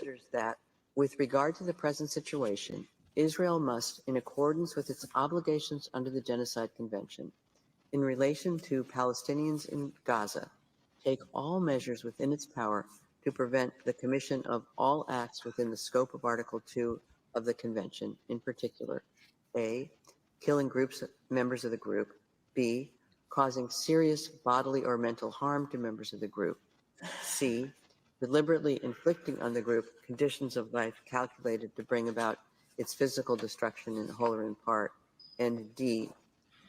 considers that, with regard to the present situation, Israel must, in accordance with its obligations under the Genocide Convention, in relation to Palestinians in Gaza, take all measures within its power to prevent the commission of all acts within the scope of Article 2 of the Convention, in particular, A, killing members of the group, B, causing serious bodily or mental harm to members of the group, C, deliberately inflicting on the group conditions of life calculated to bring about its physical destruction in whole or in part, and D,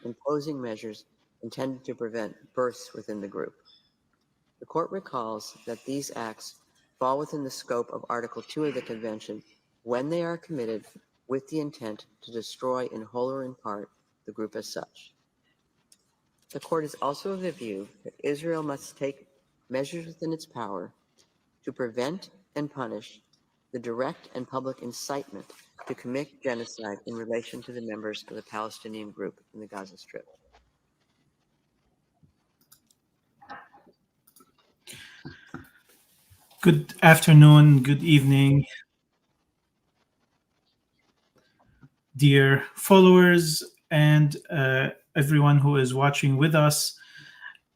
imposing measures intended to prevent births within the group. The court recalls that these acts fall within the scope of Article 2 of the Convention when they are committed with the intent to destroy in whole or in part the group as such. The court is also of the view that Israel must take measures within its power to prevent and punish the direct and public incitement to commit genocide in relation to the members of the Palestinian group in the Gaza Strip. Good afternoon, good evening, dear followers and everyone who is watching with us.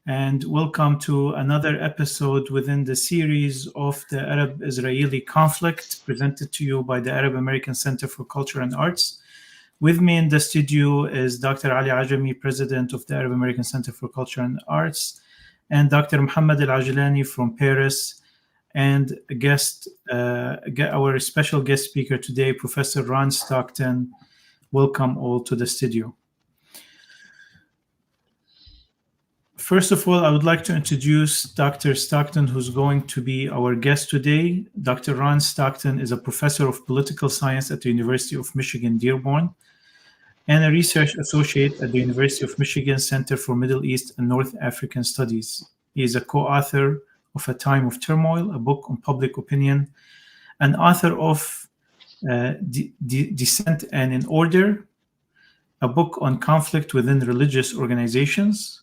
And welcome to another episode within the series of the Arab-Israeli conflict presented to you by the Arab American Center for Culture and Arts. With me in the studio is Dr. Ali Ajami, President of the Arab American Center for Culture and Arts, and Dr. Mohammed Al-Ajlani from Paris, and our special guest speaker today, Professor Ron Stockton. Welcome all to the studio. First of all, I would like to introduce Dr. Stockton, who's going to be our guest today. Dr. Ron Stockton is a professor of political science at the University of Michigan, Dearborn, and a research associate at the University of Michigan Center for Middle East and North African Studies. He is a co-author of A Time of Turmoil, a book on public opinion, and author of Dissent and in Order, a book on conflict within religious organizations.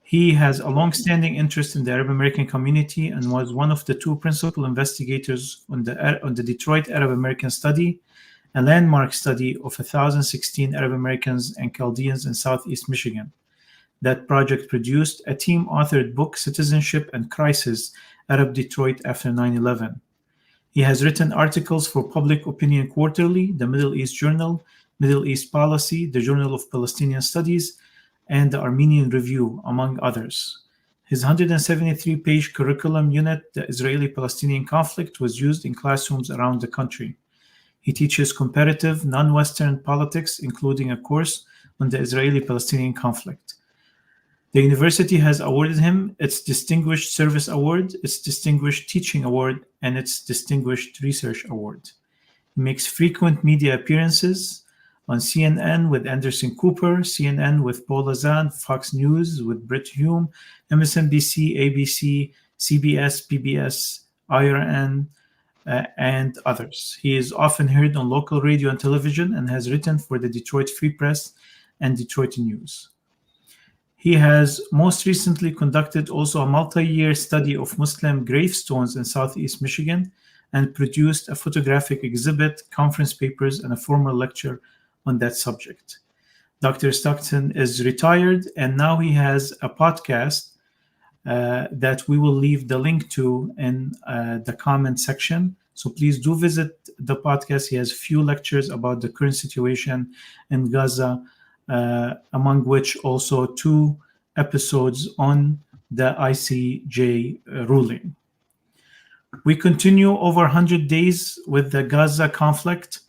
He has a long-standing interest in the Arab American community and was one of the two principal investigators on the Detroit Arab American Study, a landmark study of 1,016 Arab Americans and Chaldeans in Southeast Michigan. That project produced a team-authored book, Citizenship and Crisis, Arab Detroit After 9/11. He has written articles for Public Opinion Quarterly, the Middle East Journal, Middle East Policy, the Journal of Palestinian Studies, and the Armenian Review, among others. His 173-page curriculum unit, The Israeli-Palestinian Conflict, was used in classrooms around the country. He teaches comparative, non-Western politics, including a course on the Israeli-Palestinian conflict. The university has awarded him its Distinguished Service Award, its Distinguished Teaching Award, and its Distinguished Research Award. He makes frequent media appearances on CNN with Anderson Cooper, CNN with Paul Azan, Fox News with Brit Hume, MSNBC, ABC, CBS, PBS, IRN, and others. He is often heard on local radio and television and has written for the Detroit Free Press and Detroit News. He has most recently conducted also a multi-year study of Muslim gravestones in Southeast Michigan and produced a photographic exhibit, conference papers, and a formal lecture on that subject. Dr. Stockton is retired, and now he has a podcast that we will leave the link to in the comment section. So please do visit the podcast. He has a few lectures about the current situation in Gaza, among which also 2 episodes on the ICJ ruling. We continue over 100 days with the Gaza conflict,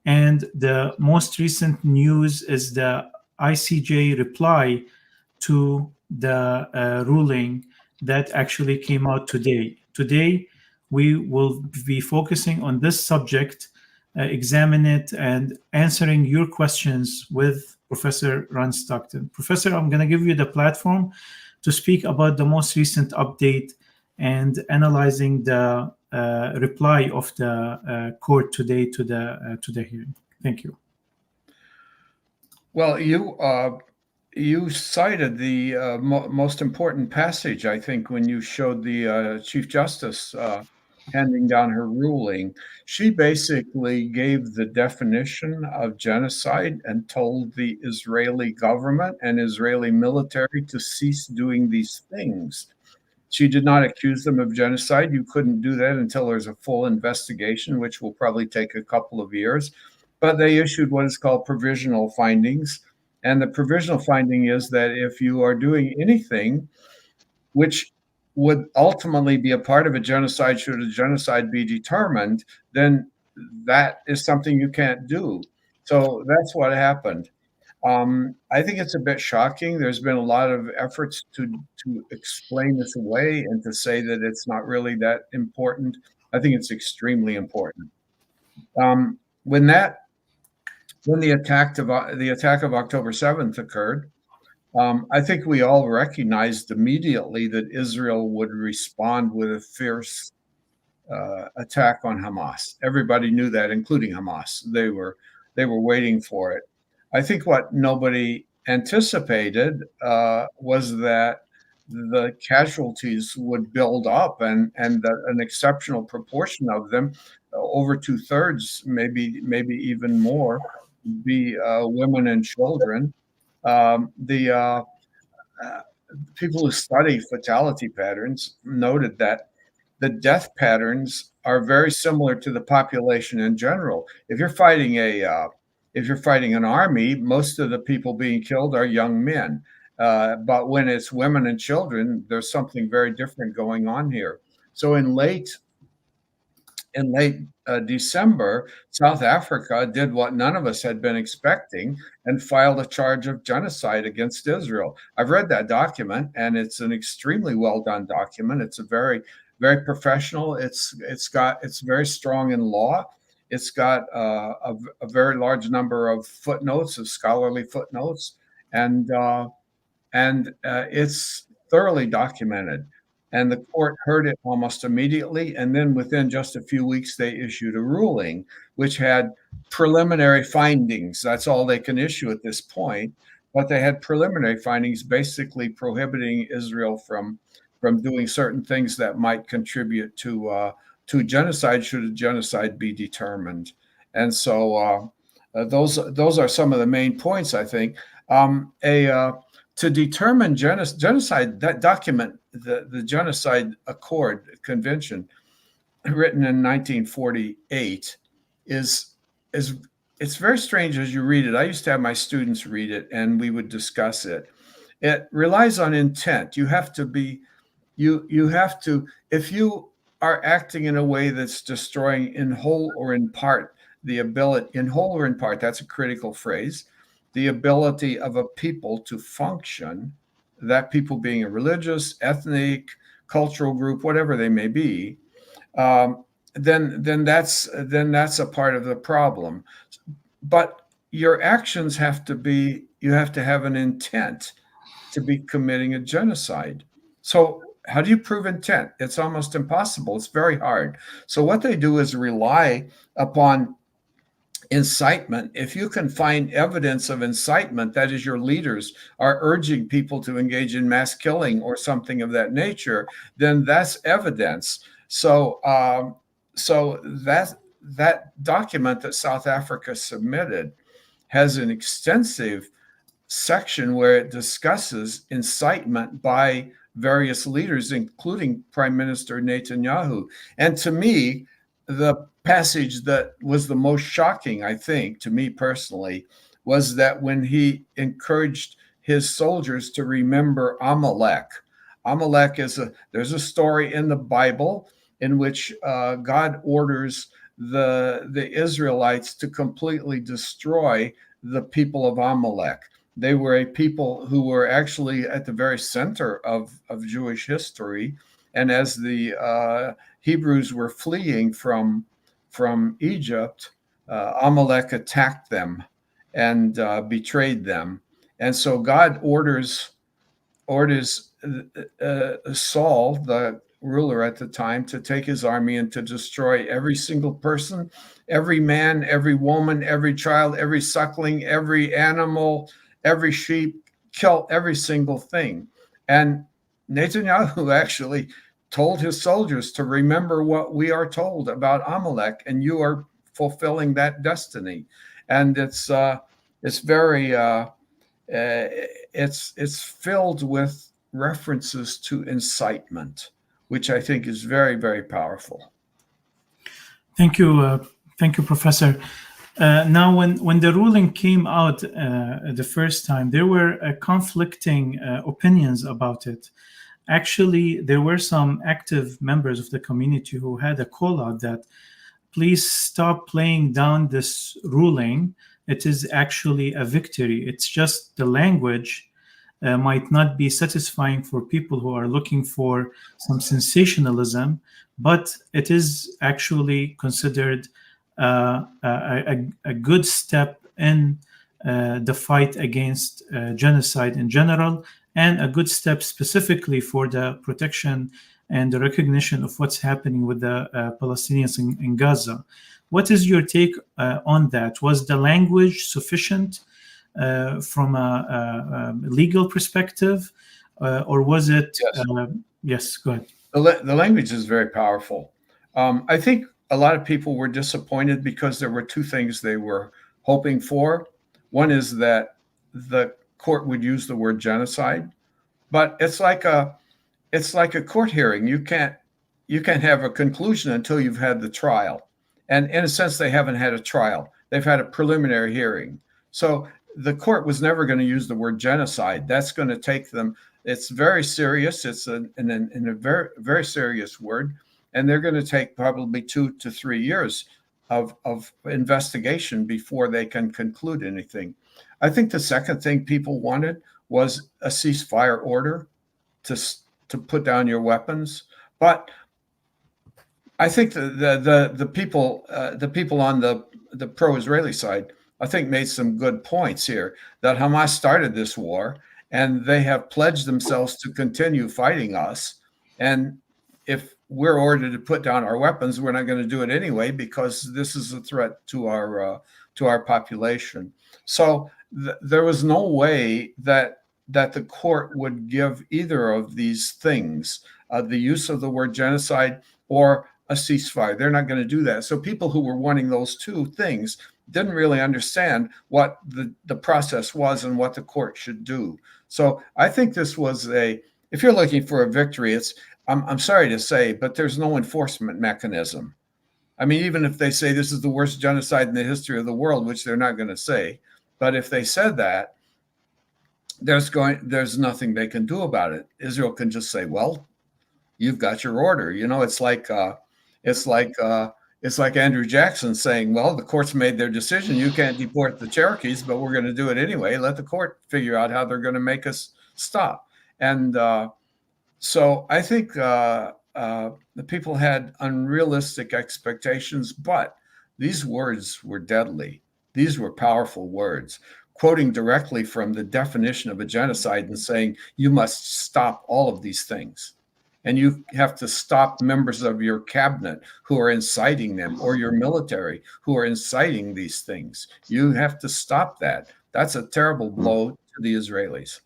and the most recent news is the ICJ reply to the ruling that actually came out today. Today, we will be focusing on this subject, examine it, and answering your questions with Professor Ron Stockton. Professor, I'm going to give you the platform to speak about the most recent update and analyzing the reply of the court today to the hearing. Thank you. Well, you cited the most important passage, I think, when you showed the Chief Justice handing down her ruling, she basically gave the definition of genocide and told the Israeli government and Israeli military to cease doing these things. She did not accuse them of genocide. You couldn't do that until there's a full investigation, which will probably take a couple of years. But they issued what is called provisional findings. And the provisional finding is that if you are doing anything which would ultimately be a part of a genocide, should a genocide be determined, then that is something you can't do. So that's what happened. I think it's a bit shocking. There's been a lot of efforts to explain this away and to say that it's not really that important. I think it's extremely important. When the attack of October 7th occurred, I think we all recognized immediately that Israel would respond with a fierce attack on Hamas. Everybody knew that, including Hamas. They were waiting for it. I think what nobody anticipated was that the casualties would build up, and that an exceptional proportion of them, over 2/3, maybe even more, be women and children. The people who study fatality patterns noted that the death patterns are very similar to the population in general. If you're fighting an army, most of the people being killed are young men. But when it's women and children, there's something very different going on here. So in late December, South Africa did what none of us had been expecting and filed a charge of genocide against Israel. I've read that document, and it's an extremely well done document. It's a very, very professional. It's very strong in law. It's got a very large number of footnotes, of scholarly footnotes, and it's thoroughly documented. And the court heard it almost immediately. And then within just a few weeks, they issued a ruling, which had preliminary findings. That's all they can issue at this point. But they had preliminary findings basically prohibiting Israel from doing certain things that might contribute to genocide, should a genocide be determined. And so those are some of the main points, I think. To determine genocide, that document, the Genocide Accord Convention, written in 1948, it's very strange as you read it. I used to have my students read it, and we would discuss it. It relies on intent. You have to, if you are acting in a way that's destroying in whole or in part the ability, in whole or in part, that's a critical phrase, the ability of a people to function, that people being a religious, ethnic, cultural group, whatever they may be, then that's a part of the problem. But your actions have to be, you have to have an intent to be committing a genocide. So how do you prove intent? It's almost impossible. It's very hard. So what they do is rely upon incitement. If you can find evidence of incitement, that is, your leaders are urging people to engage in mass killing or something of that nature, then that's evidence. So that document that South Africa submitted has an extensive section where it discusses incitement by various leaders, including Prime Minister Netanyahu. And to me, the passage that was the most shocking, I think, to me personally, was that when he encouraged his soldiers to remember Amalek. Amalek there's a story in the Bible in which God orders the Israelites to completely destroy the people of Amalek. They were a people who were actually at the very center of Jewish history. And as the Hebrews were fleeing from Egypt, Amalek attacked them and betrayed them. And so God orders Saul, the ruler at the time, to take his army and to destroy every single person, every man, every woman, every child, every suckling, every animal, every sheep, kill every single thing. And Netanyahu actually told his soldiers to remember what we are told about Amalek, and you are fulfilling that destiny. And it's very it's filled with references to incitement, which I think is very, very powerful. Thank you, Professor. Now, when the ruling came out the first time, there were conflicting opinions about it. Actually, there were some active members of the community who had a call out that please stop playing down this ruling. It is actually a victory. It's just the language might not be satisfying for people who are looking for some sensationalism, but it is actually considered a good step in the fight against genocide in general, and a good step specifically for the protection and the recognition of what's happening with the Palestinians in Gaza. What is your take on that? Was the language sufficient from a legal perspective, or was it? Yes, Yes, go ahead. the language is very powerful. I think a lot of people were disappointed because there were two things they were hoping for. One is that the court would use the word genocide, but it's like a court hearing. You can't have a conclusion until you've had the trial. And in a sense, they haven't had a trial. They've had a preliminary hearing. So the court was never going to use the word genocide. That's going to take them. It's very serious. It's a very, very serious word. And they're going to take probably 2 to 3 years of investigation before they can conclude anything. I think the second thing people wanted was a ceasefire order to put down your weapons. But I think the people on the pro-Israeli side, I think, made some good points here, that Hamas started this war and they have pledged themselves to continue fighting us. And if we're ordered to put down our weapons, we're not going to do it anyway, because this is a threat to our population. So there was no way that the court would give either of these things, the use of the word genocide or a ceasefire. They're not going to do that. So people who were wanting those two things didn't really understand what the process was and what the court should do. So I think this was if you're looking for a victory, I'm sorry to say, but there's no enforcement mechanism. I mean, even if they say this is the worst genocide in the history of the world, which they're not going to say, but if they said that, there's nothing they can do about it. Israel can just say, well, you've got your order. It's like Andrew Jackson saying, well, the court's made their decision. You can't deport the Cherokees, but we're going to do it anyway. Let the court figure out how they're going to make us stop. And so I think the people had unrealistic expectations, but these words were deadly. These were powerful words, quoting directly from the definition of a genocide and saying, you must stop all of these things. And you have to stop members of your cabinet who are inciting them, or your military who are inciting these things. You have to stop that. That's a terrible blow to the Israelis.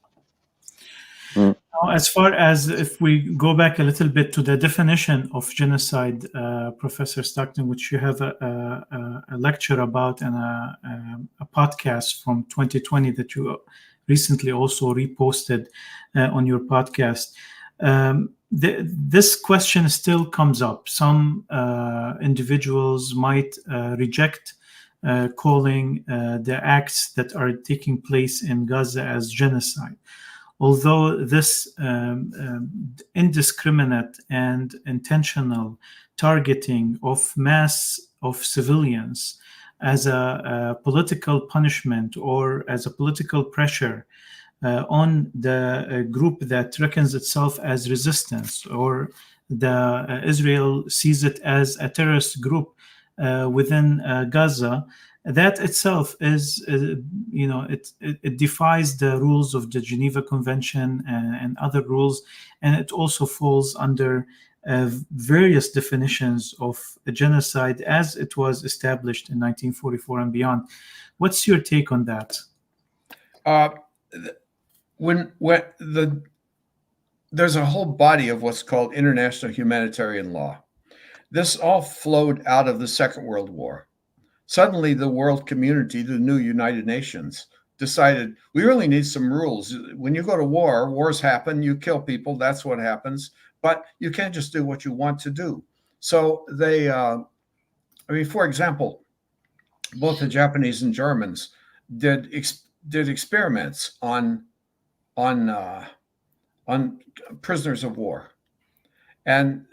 Now, as far as if we go back a little bit to the definition of genocide, Professor Stockton, which you have a lecture about and a podcast from 2020 that you recently also reposted on your podcast. This question still comes up. Some individuals might reject calling the acts that are taking place in Gaza as genocide. Although this indiscriminate and intentional targeting of mass of civilians as a political punishment or as a political pressure on the group that reckons itself as resistance, or Israel sees it as a terrorist group within Gaza, that itself is, it defies the rules of the Geneva Convention and other rules, and it also falls under various definitions of a genocide as it was established in 1944 and beyond. What's your take on that? When there's a whole body of what's called international humanitarian law. This all flowed out of the Second World War. Suddenly, the world community, the new United Nations, decided we really need some rules. When you go to war, wars happen, you kill people, that's what happens, but you can't just do what you want to do. So they, for example, both the Japanese and Germans did experiments on prisoners of war, and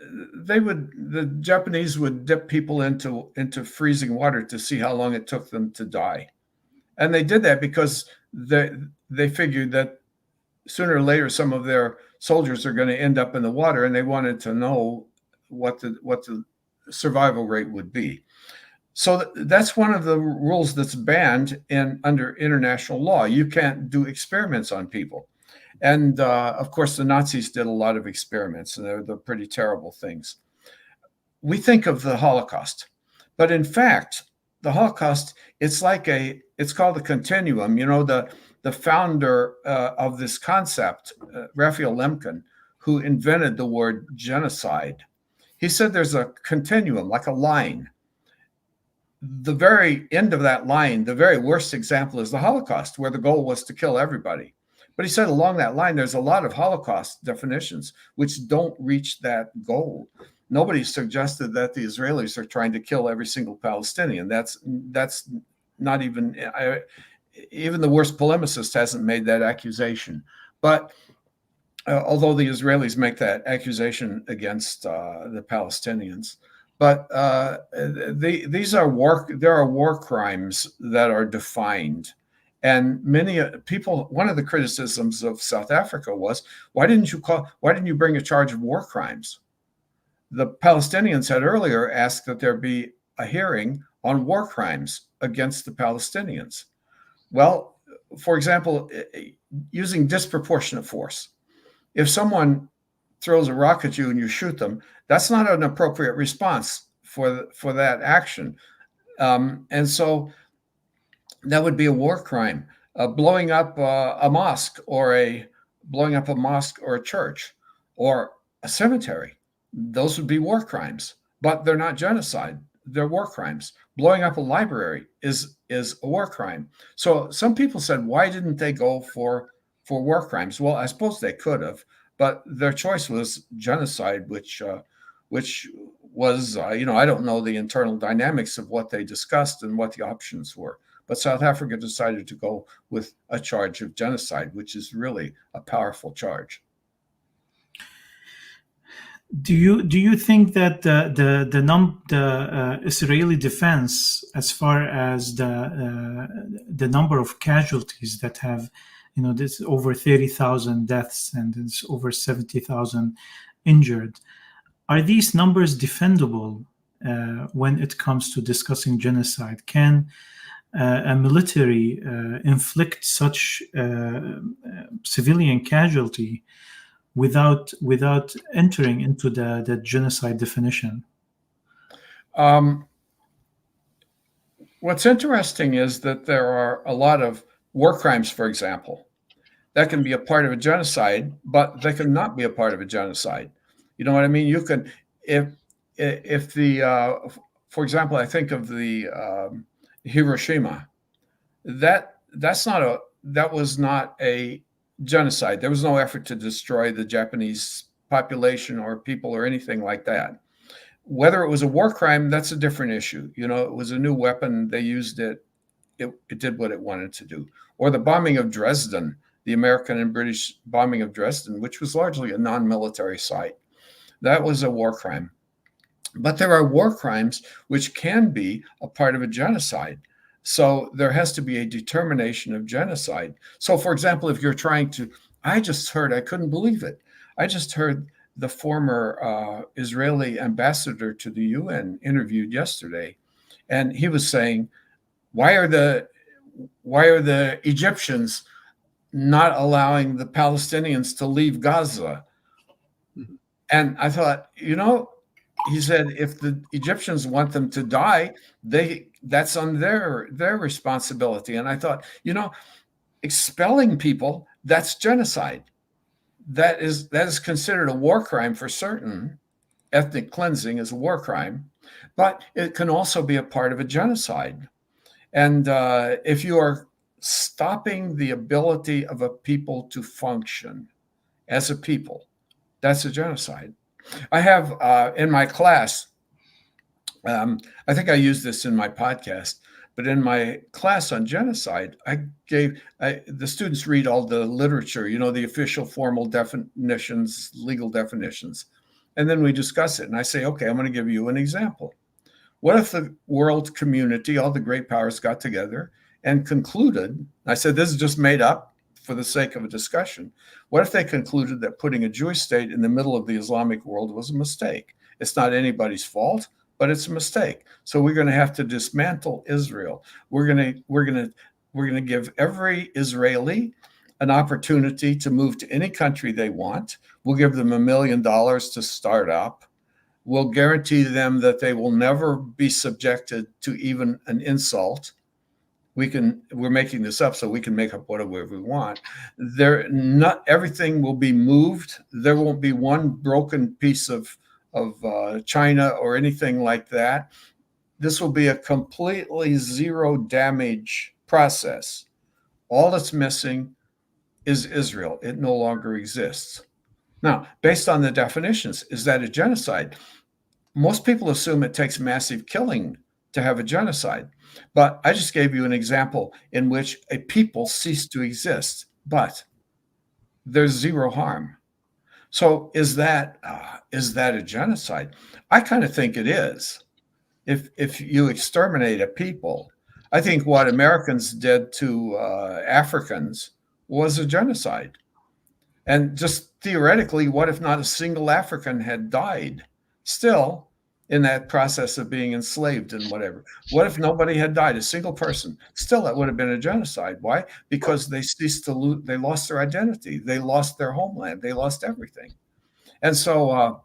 the Japanese would dip people into freezing water to see how long it took them to die, and they did that because they figured that sooner or later some of their soldiers are going to end up in the water, and they wanted to know what the survival rate would be. So that's one of the rules that's banned under international law. You can't do experiments on people. And of course, the Nazis did a lot of experiments, and they're pretty terrible things. We think of the Holocaust, but in fact, the Holocaust, it's called a continuum. You know, the founder of this concept, Raphael Lemkin, who invented the word genocide, he said there's a continuum, like a line. The very end of that line, the very worst example is the Holocaust, where the goal was to kill everybody. But he said along that line, there's a lot of Holocaust definitions which don't reach that goal. Nobody suggested that the Israelis are trying to kill every single Palestinian. That's not even the worst polemicist hasn't made that accusation. But although the Israelis make that accusation against the Palestinians, but these are war crimes that are defined. And many people, one of the criticisms of South Africa was, why didn't you bring a charge of war crimes? The Palestinians had earlier asked that there be a hearing on war crimes against the Palestinians. Well, for example, using disproportionate force. If someone throws a rock at you and you shoot them, that's not an appropriate response for that action. And so that would be a war crime. Blowing up a mosque or a church or a cemetery, those would be war crimes, but they're not genocide. They're war crimes. Blowing up a library is a war crime. So some people said, why didn't they go for war crimes? Well, I suppose they could have, but their choice was genocide, which was, I don't know the internal dynamics of what they discussed and what the options were. But South Africa decided to go with a charge of genocide, which is really a powerful charge. Do you think that the Israeli defense, as far as the number of casualties that have, this over 30,000 deaths and it's over 70,000 injured, are these numbers defendable when it comes to discussing genocide? Can a military inflict such civilian casualty without entering into the genocide definition? What's interesting is that there are a lot of war crimes, for example, that can be a part of a genocide, but they can not be a part of a genocide. You know what I mean? You can, if the, for example, I think of the Hiroshima, that was not a genocide. There was no effort to destroy the Japanese population or people or anything like that. Whether it was a war crime, that's a different issue. It was a new weapon. They used it. It did what it wanted to do. Or the bombing of Dresden, the American and British bombing of Dresden, which was largely a non-military site. That was a war crime. But there are war crimes which can be a part of a genocide. So there has to be a determination of genocide. So, for example, if you're trying to, I couldn't believe it. I just heard the former Israeli ambassador to the UN interviewed yesterday, and he was saying, why are the Egyptians not allowing the Palestinians to leave Gaza? And I thought, he said, if the Egyptians want them to die, that's on their responsibility. And I thought, expelling people, that's genocide. that is considered a war crime for certain. Ethnic cleansing is a war crime, but it can also be a part of a genocide. And if you are stopping the ability of a people to function as a people, that's a genocide. I have in my class, I think I used this in my podcast, but in my class on genocide, the students read all the literature, the official formal definitions, legal definitions, and then we discuss it. And I say, okay, I'm going to give you an example. What if the world community, all the great powers got together and concluded, I said, this is just made up for the sake of a discussion. What if they concluded that putting a Jewish state in the middle of the Islamic world was a mistake? It's not anybody's fault, but it's a mistake. So we're going to have to dismantle Israel. We're going to give every Israeli an opportunity to move to any country they want. We'll give them $1 million to start up. We'll guarantee them that they will never be subjected to even an insult. We're making this up so we can make up whatever we want. Not everything will be moved. There won't be one broken piece of China or anything like that. This will be a completely zero damage process. All that's missing is Israel. It no longer exists. Now, based on the definitions, is that a genocide? Most people assume it takes massive killing to have a genocide. But I just gave you an example in which a people cease to exist, but there's zero harm. So is that a genocide? I kind of think it is. If you exterminate a people, I think what Americans did to Africans was a genocide. And just theoretically, what if not a single African had died still in that process of being enslaved and whatever? What if nobody had died, a single person? Still, that would have been a genocide. Why? Because they ceased to loot, they lost their identity, they lost their homeland, they lost everything. And so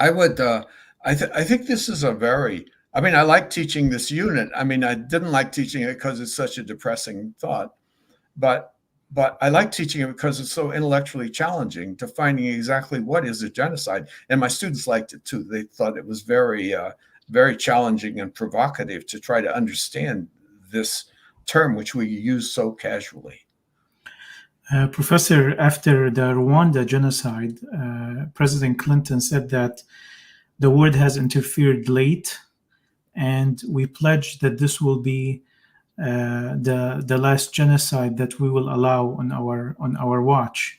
I think this is I like teaching this unit. I didn't like teaching it because it's such a depressing thought, but I like teaching it because it's so intellectually challenging to finding exactly what is a genocide. And my students liked it too. They thought it was very, very challenging and provocative to try to understand this term, which we use so casually. Professor, after the Rwanda genocide, President Clinton said that the world has interfered late, and we pledge that this will be the last genocide that we will allow on our watch.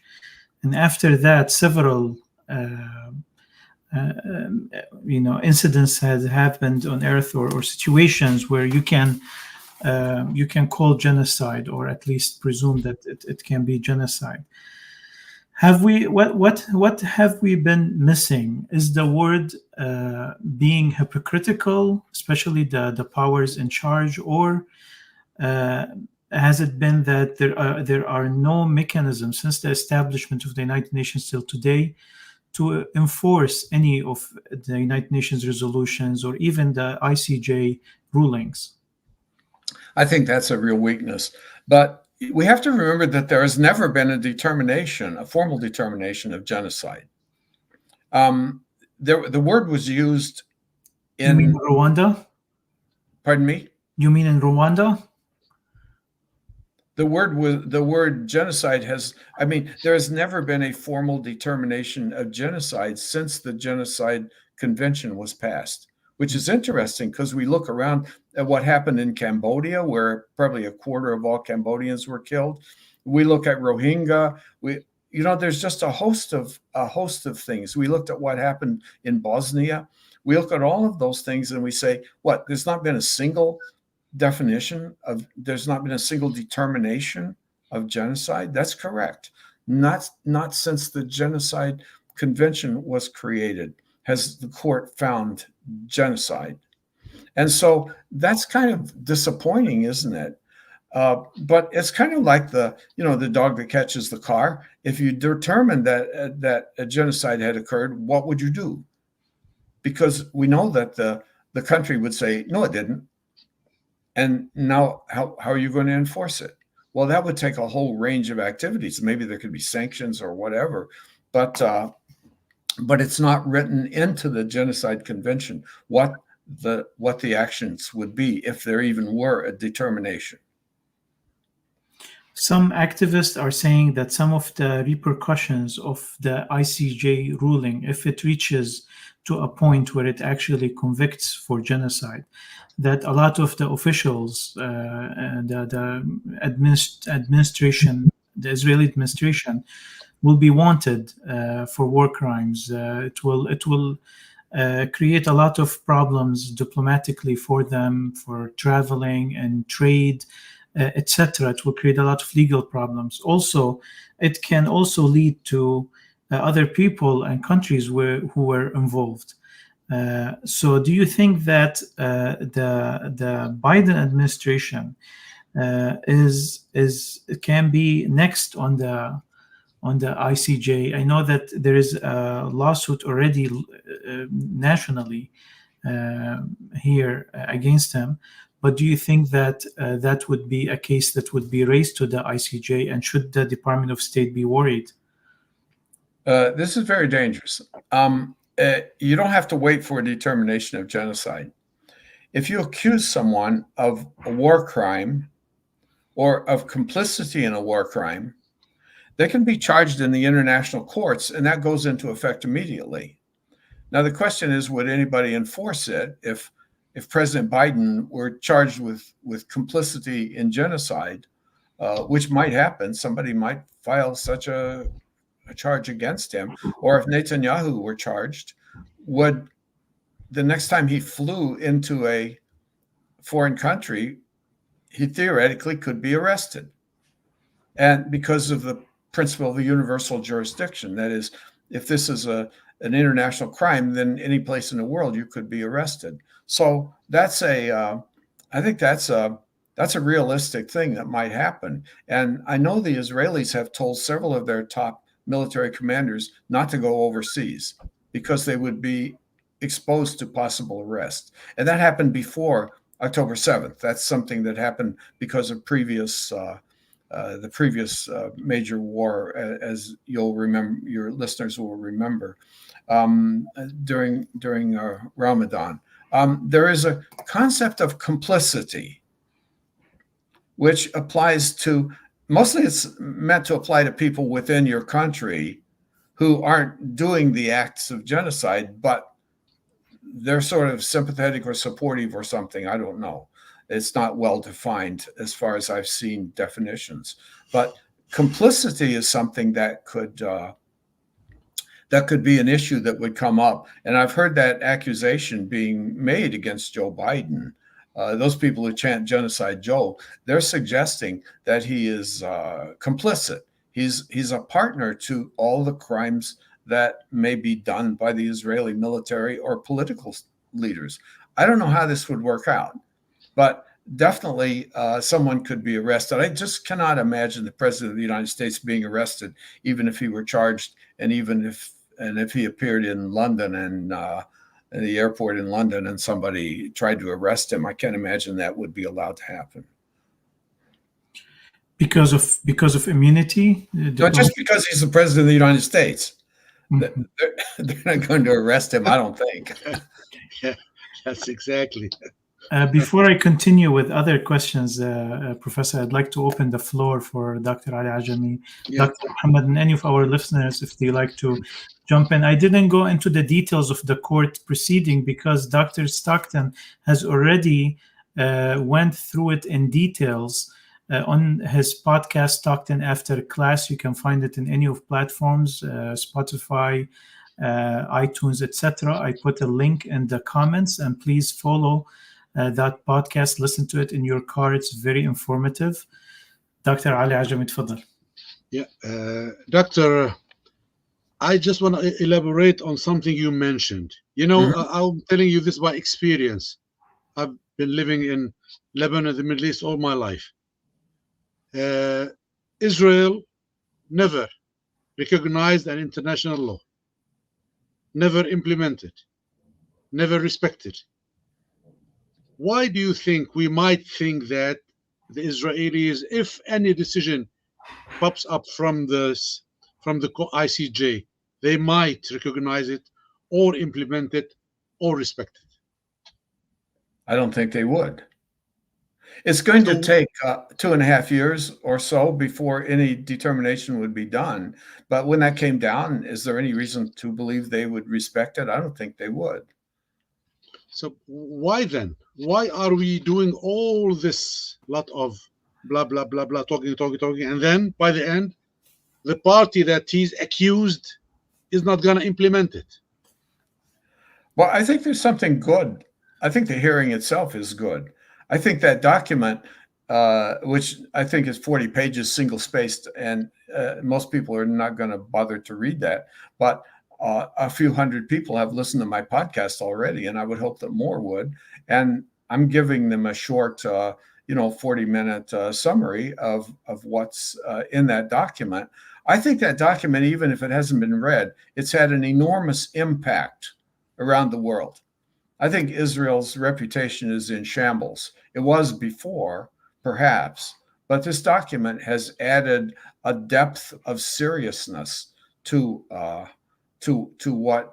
And after that, several incidents has happened on Earth, or situations where you can call genocide, or at least presume that it can be genocide. What have we been missing? Is the word being hypocritical, especially the powers in charge, or has it been that there are no mechanisms since the establishment of the United Nations till today to enforce any of the United Nations resolutions or even the ICJ rulings? I think that's a real weakness. But we have to remember that there has never been a formal determination of genocide. The word was used in... You mean Rwanda? Pardon me? You mean in Rwanda? The word genocide there has never been a formal determination of genocide since the Genocide Convention was passed, which is interesting because we look around at what happened in Cambodia, where probably a quarter of all Cambodians were killed. We look at Rohingya. There's just a host of things. We looked at what happened in Bosnia. We look at all of those things and we say, what? There's not been a single there's not been a single determination of genocide. That's correct. Not since the Genocide Convention was created has the court found genocide. And so that's kind of disappointing, isn't it? But it's kind of like the dog that catches the car. If you determined that a genocide had occurred, what would you do? Because we know that the country would say, no, it didn't. And now how are you going to enforce it? Well, that would take a whole range of activities. Maybe there could be sanctions or whatever, but it's not written into the Genocide Convention what the actions would be if there even were a determination. Some activists are saying that some of the repercussions of the ICJ ruling, if it reaches to a point where it actually convicts for genocide, that a lot of the officials, administration, the Israeli administration, will be wanted for war crimes. It will create a lot of problems diplomatically for them, for traveling and trade, etc. It will create a lot of legal problems. Also, it can also lead to other people and countries who were involved. So, do you think that the Biden administration can be next on the ICJ? I know that there is a lawsuit already nationally here against him, but do you think that that would be a case that would be raised to the ICJ, and should the Department of State be worried? This is very dangerous. You don't have to wait for a determination of genocide. If you accuse someone of a war crime or of complicity in a war crime, they can be charged in the international courts, and that goes into effect immediately. Now, the question is, would anybody enforce it if President Biden were charged with complicity in genocide, which might happen? Somebody might file such a charge against him. Or if Netanyahu were charged, would the next time he flew into a foreign country, he theoretically could be arrested? And because of the principle of the universal jurisdiction, that is, if this is an international crime, then any place in the world you could be arrested. So that's I think that's a realistic thing that might happen. And I know the Israelis have told several of their top military commanders not to go overseas because they would be exposed to possible arrest. And that happened before October 7th. That's something that happened because of the previous major war, as you'll remember, your listeners will remember, during Ramadan. There is a concept of complicity, which applies to, mostly it's meant to apply to people within your country who aren't doing the acts of genocide, but they're sort of sympathetic or supportive or something. I don't know. It's not well defined as far as I've seen definitions. But complicity is something that could be an issue that would come up. And I've heard that accusation being made against Joe Biden. Those people who chant Genocide Joe, they're suggesting that he is complicit. He's a partner to all the crimes that may be done by the Israeli military or political leaders. I don't know how this would work out, but definitely someone could be arrested. I just cannot imagine the president of the United States being arrested, even if he were charged, and even if he appeared in London and in the airport in London and somebody tried to arrest him. I can't imagine that would be allowed to happen. Because of immunity? No, just because he's the president of the United States. Mhm. They're not going to arrest him, I don't think. Yeah, that's exactly. Before I continue with other questions, Professor, I'd like to open the floor for Dr. Ali Ajami, Yeah. Dr. Muhammad, and any of our listeners if they like to jump in. I didn't go into the details of the court proceeding because Dr. Stockton has already went through it in details on his podcast, Stockton After Class. You can find it in any of platforms, Spotify, iTunes, etc. I put a link in the comments, and please follow that podcast. Listen to it in your car. It's very informative. Dr. Ali Ajami, تفضل. Yeah, Doctor, I just want to elaborate on something you mentioned. You know, I'm telling you this by experience. I've been living in Lebanon, the Middle East, all my life. Israel never recognized an international law, never implemented, never respected. Why do you think we might think that the Israelis, if any decision pops up from the ICJ, they might recognize it or implement it or respect it. I don't think they would. It's going to So, take 2.5 years or so before any determination would be done. But when that came down, is there any reason to believe they would respect it? I don't think they would. so why then? Why are we doing all this lot of blah, blah, blah, blah, talking, and then by the end, the party that he's accused is not going to implement it? Well, I think there's something good. I think the hearing itself is good. I think that document, which I think is 40 pages, single spaced, and most people are not going to bother to read that. But a few hundred people have listened to my podcast already, and I would hope that more would. And I'm giving them a short, 40-minute summary of what's in that document. I think that document, even if it hasn't been read, it's had an enormous impact around the world. I think Israel's reputation is in shambles. It was before, perhaps, but this document has added a depth of seriousness to what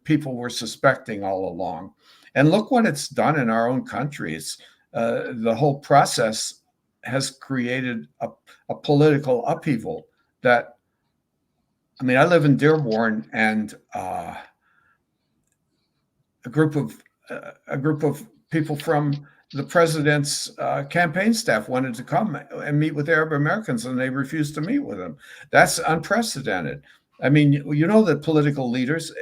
people were suspecting all along. And look what it's done in our own country. It's the whole process has created a political upheaval that, I mean, I live in Dearborn, and a group of people from the president's campaign staff wanted to come and meet with Arab Americans, and they refused to meet with them. That's unprecedented. I mean, you know that political leaders,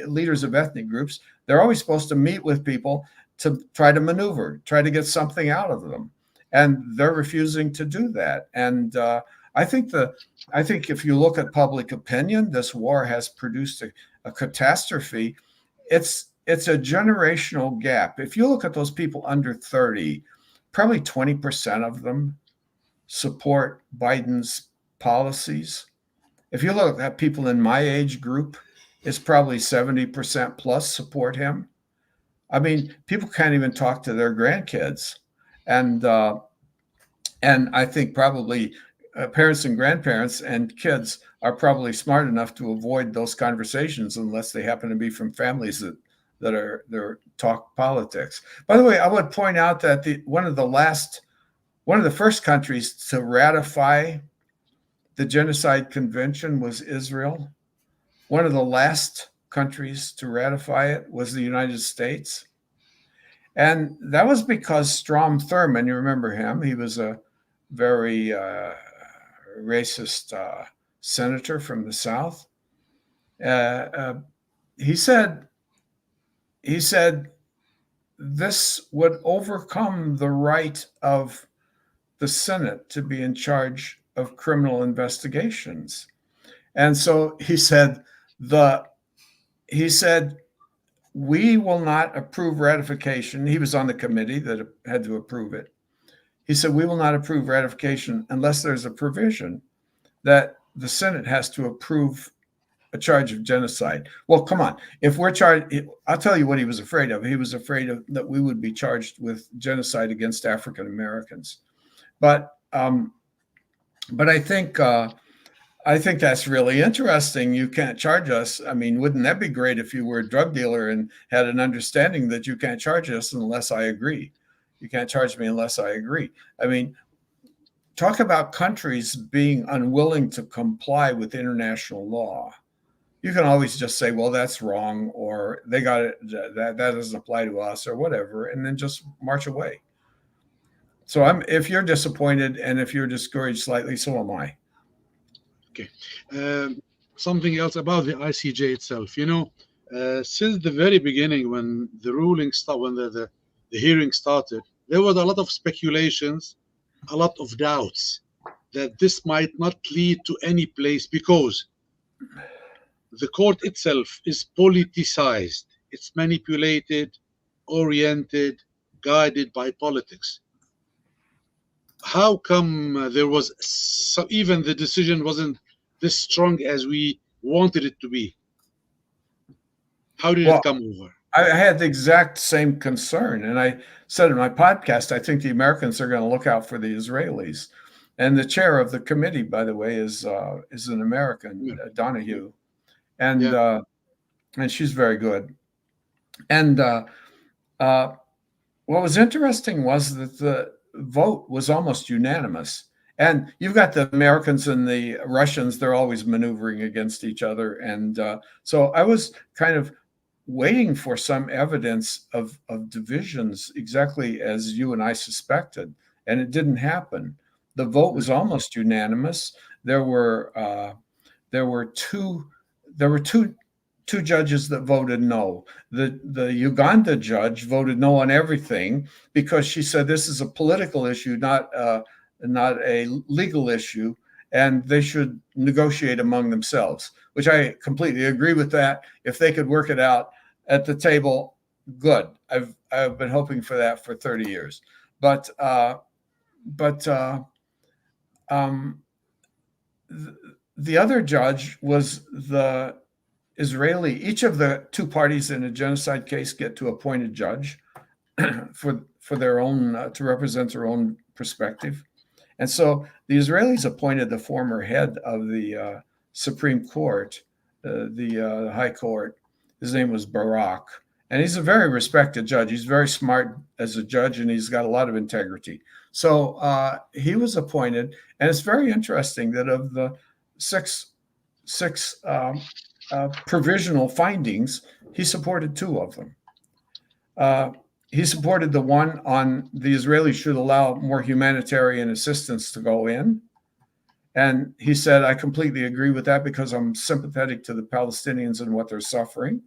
leaders of ethnic groups, they're always supposed to meet with people to try to maneuver, try to get something out of them, and they're refusing to do that. And I think if you look at public opinion, this war has produced a catastrophe. It's a generational gap. If you look at those people under 30, probably 20% of them support Biden's policies. If you look at people in my age group, it's probably 70% plus support him. I mean, people can't even talk to their grandkids. And I think probably parents and grandparents and kids are probably smart enough to avoid those conversations unless they happen to be from families that talk politics. By the way, I would point out that one of the first countries to ratify the Genocide Convention was Israel. One of the last countries to ratify it was the United States. And that was because Strom Thurmond, you remember him, he was a very racist senator from the South. He said this would overcome the right of the Senate to be in charge of criminal investigations. And so he said, we will not approve ratification. He was on the committee that had to approve it. He said, we will not approve ratification unless there's a provision that the Senate has to approve a charge of genocide. Well, come on. If we're charged, I'll tell you what he was afraid of. He was afraid of that we would be charged with genocide against African Americans. But I think that's really interesting. You can't charge us. I mean, wouldn't that be great if you were a drug dealer and had an understanding that you can't charge us unless I agree? You can't charge me unless I agree. I mean, talk about countries being unwilling to comply with international law. You can always just say, well, that's wrong, or they got it, that doesn't apply to us, or whatever, and then just march away. So if you're disappointed and if you're discouraged slightly, so am I. Okay. Something else about the ICJ itself. You know, since the very beginning, when the ruling started, when the hearing started, there was a lot of speculations, a lot of doubts that this might not lead to any place because the court itself is politicized. It's manipulated, oriented, guided by politics. How come there was even the decision wasn't this strong as we wanted it to be? How did it come over? I had the exact same concern. And I said in my podcast, I think the Americans are going to look out for the Israelis. And the chair of the committee, by the way, is an American, Donahue, and she's very good. And what was interesting was that the vote was almost unanimous. And you've got the Americans and the Russians; they're always maneuvering against each other. And so I was kind of waiting for some evidence of divisions, exactly as you and I suspected, and it didn't happen. The vote was almost unanimous. There were two judges that voted no. The Uganda judge voted no on everything because she said this is a political issue, not a legal issue, and they should negotiate among themselves, which I completely agree with that. If they could work it out at the table, good. I've been hoping for that for 30 years. But the other judge was the Israeli. Each of the two parties in a genocide case get to appoint a judge for their own to represent their own perspective. And so the Israelis appointed the former head of the Supreme Court, the High Court. His name was Barak. And he's a very respected judge. He's very smart as a judge, and he's got a lot of integrity. So he was appointed. And it's very interesting that of the six provisional findings, he supported two of them. He supported the one on the Israelis should allow more humanitarian assistance to go in. And he said, I completely agree with that because I'm sympathetic to the Palestinians and what they're suffering.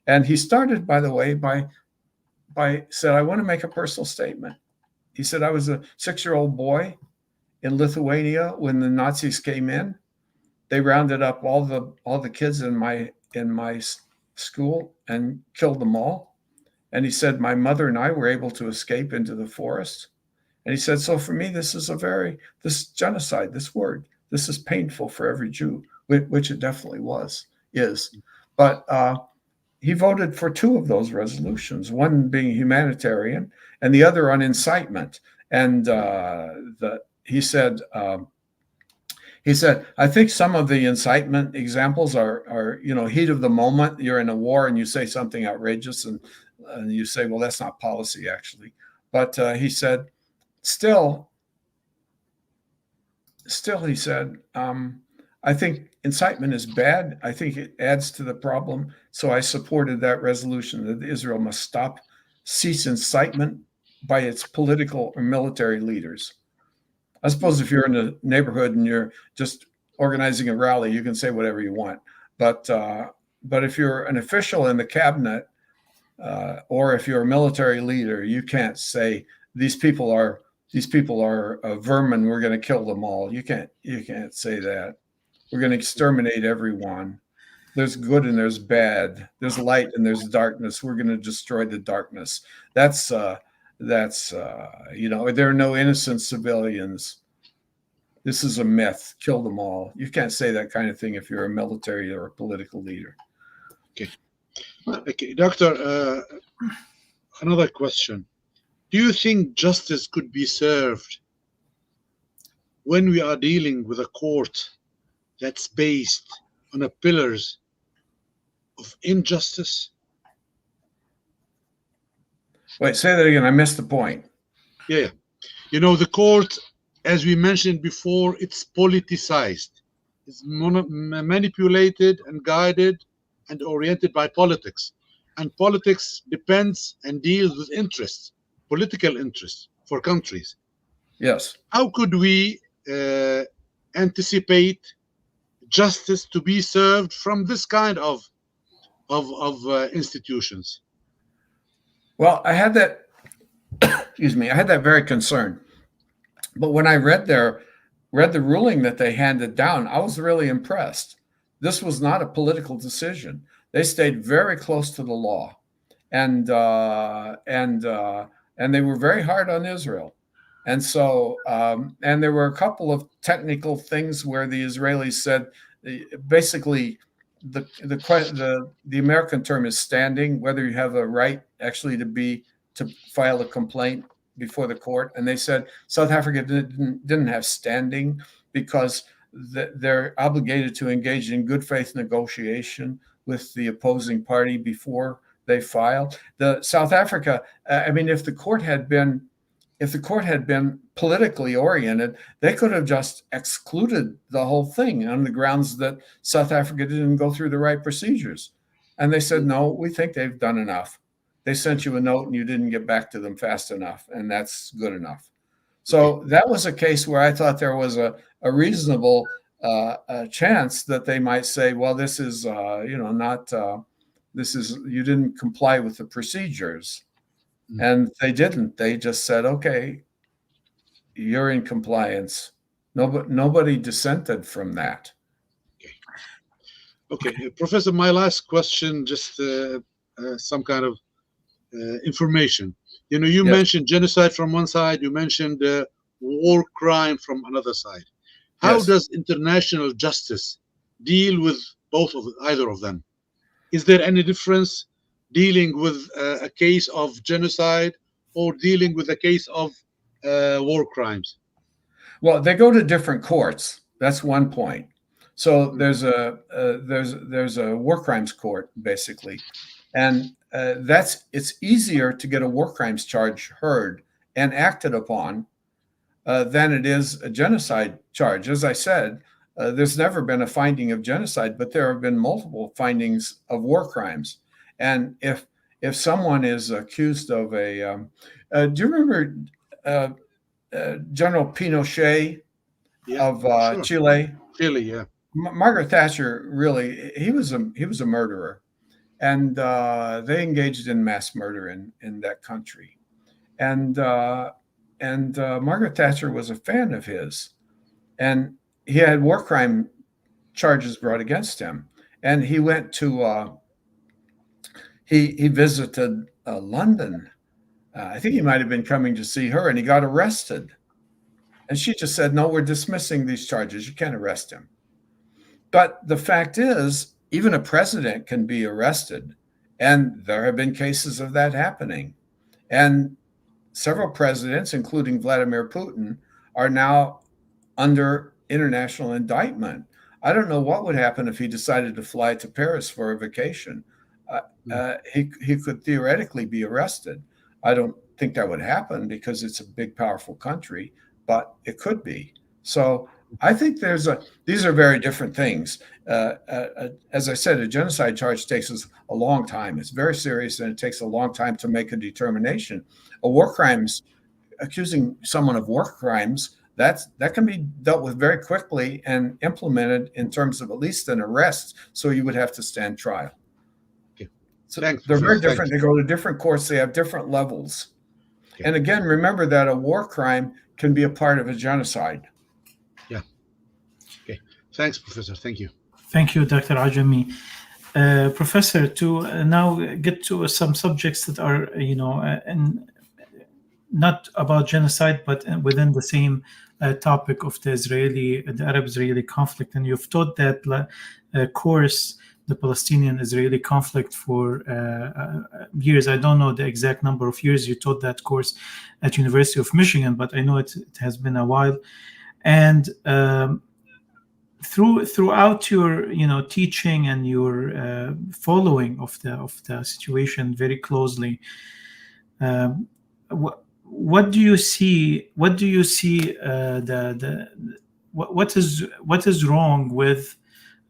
And he started, by the way, by said, I want to make a personal statement. He said, I was a 6-year-old boy in Lithuania when the Nazis came in. They rounded up all the kids in my school and killed them all. And he said, my mother and I were able to escape into the forest. And he said, so for me, this genocide, this word, this is painful for every Jew, which it definitely is. But he voted for two of those resolutions, one being humanitarian and the other on incitement. And he said, I think some of the incitement examples are heat of the moment. You're in a war and you say something outrageous and you say, well, that's not policy, actually. But he said, still, he said, I think incitement is bad. I think it adds to the problem. So I supported that resolution that Israel must cease incitement by its political or military leaders. I suppose if you're in a neighborhood and you're just organizing a rally, you can say whatever you want. But if you're an official in the cabinet or if you're a military leader, you can't say these people are vermin. We're going to kill them all. You can't say that. We're going to exterminate everyone. There's good and there's bad. There's light and there's darkness. We're going to destroy the darkness. That's there are no innocent civilians. This is a myth. Kill them all. You can't say that kind of thing if you're a military or a political leader. Okay, Doctor, another question. Do you think justice could be served when we are dealing with a court that's based on a pillars of injustice? Wait, say that again. I missed the point. Yeah. The court, as we mentioned before, it's politicized. It's manipulated and guided and oriented by politics. And politics depends and deals with interests, political interests for countries. Yes. How could we anticipate justice to be served from this kind of institutions? Well, I had that, excuse me, I had that very concern. But when I read the ruling that they handed down, I was really impressed. This was not a political decision. They stayed very close to the law, and they were very hard on Israel. And so, and there were a couple of technical things where the Israelis said, basically, the American term is standing, whether you have a right actually to file a complaint before the court. And they said South Africa didn't have standing because they're obligated to engage in good faith negotiation with the opposing party before they file. The South Africa, I mean, if the court had been politically oriented, they could have just excluded the whole thing on the grounds that South Africa didn't go through the right procedures. And they said, no, we think they've done enough. They sent you a note and you didn't get back to them fast enough, and that's good enough. So that was a case where I thought there was a reasonable chance that they might say, well, this is, you didn't comply with the procedures. And they didn't. They just said, okay, you're in compliance. Nobody dissented from that. Okay. Professor, my last question, just some kind of information. You know, you mentioned genocide from one side, you mentioned war crime from another side. How does international justice deal with either of them? Is there any difference dealing with a case of genocide or dealing with a case of war crimes? Well, they go to different courts. That's one point. So there's a war crimes court basically, and it's easier to get a war crimes charge heard and acted upon than it is a genocide charge. As I said, there's never been a finding of genocide, but there have been multiple findings of war crimes. And if someone is accused of do you remember General Pinochet of sure. Chile? Chile, yeah. Margaret Thatcher, really, he was a murderer, and they engaged in mass murder in that country, and Margaret Thatcher was a fan of his, and he had war crime charges brought against him, and he went to he visited London. I think he might have been coming to see her, and he got arrested, and she just said, "No, we're dismissing these charges. You can't arrest him." But the fact is, even a president can be arrested, and there have been cases of that happening. And several presidents, including Vladimir Putin, are now under international indictment. I don't know what would happen if he decided to fly to Paris for a vacation. He could theoretically be arrested. I don't think that would happen because it's a big, powerful country, but it could be. So I think these are very different things. As I said, a genocide charge takes us a long time. It's very serious, and it takes a long time to make a determination. A war crimes, accusing someone of war crimes, that can be dealt with very quickly and implemented in terms of at least an arrest. So you would have to stand trial. Okay. So they're very different. They go to different courts. They have different levels. Okay. And again, remember that a war crime can be a part of a genocide. Yeah. Okay. Thanks, Professor. Thank you. Thank you, Dr. Ajami. Professor, to now get to some subjects that are, not about genocide, but within the same topic of the Arab-Israeli conflict. And you've taught that course, the Palestinian-Israeli conflict, for years. I don't know the exact number of years you taught that course at University of Michigan, but I know it has been a while. And throughout your teaching and your following of the situation very closely, what do you see? What do you see? What is wrong with?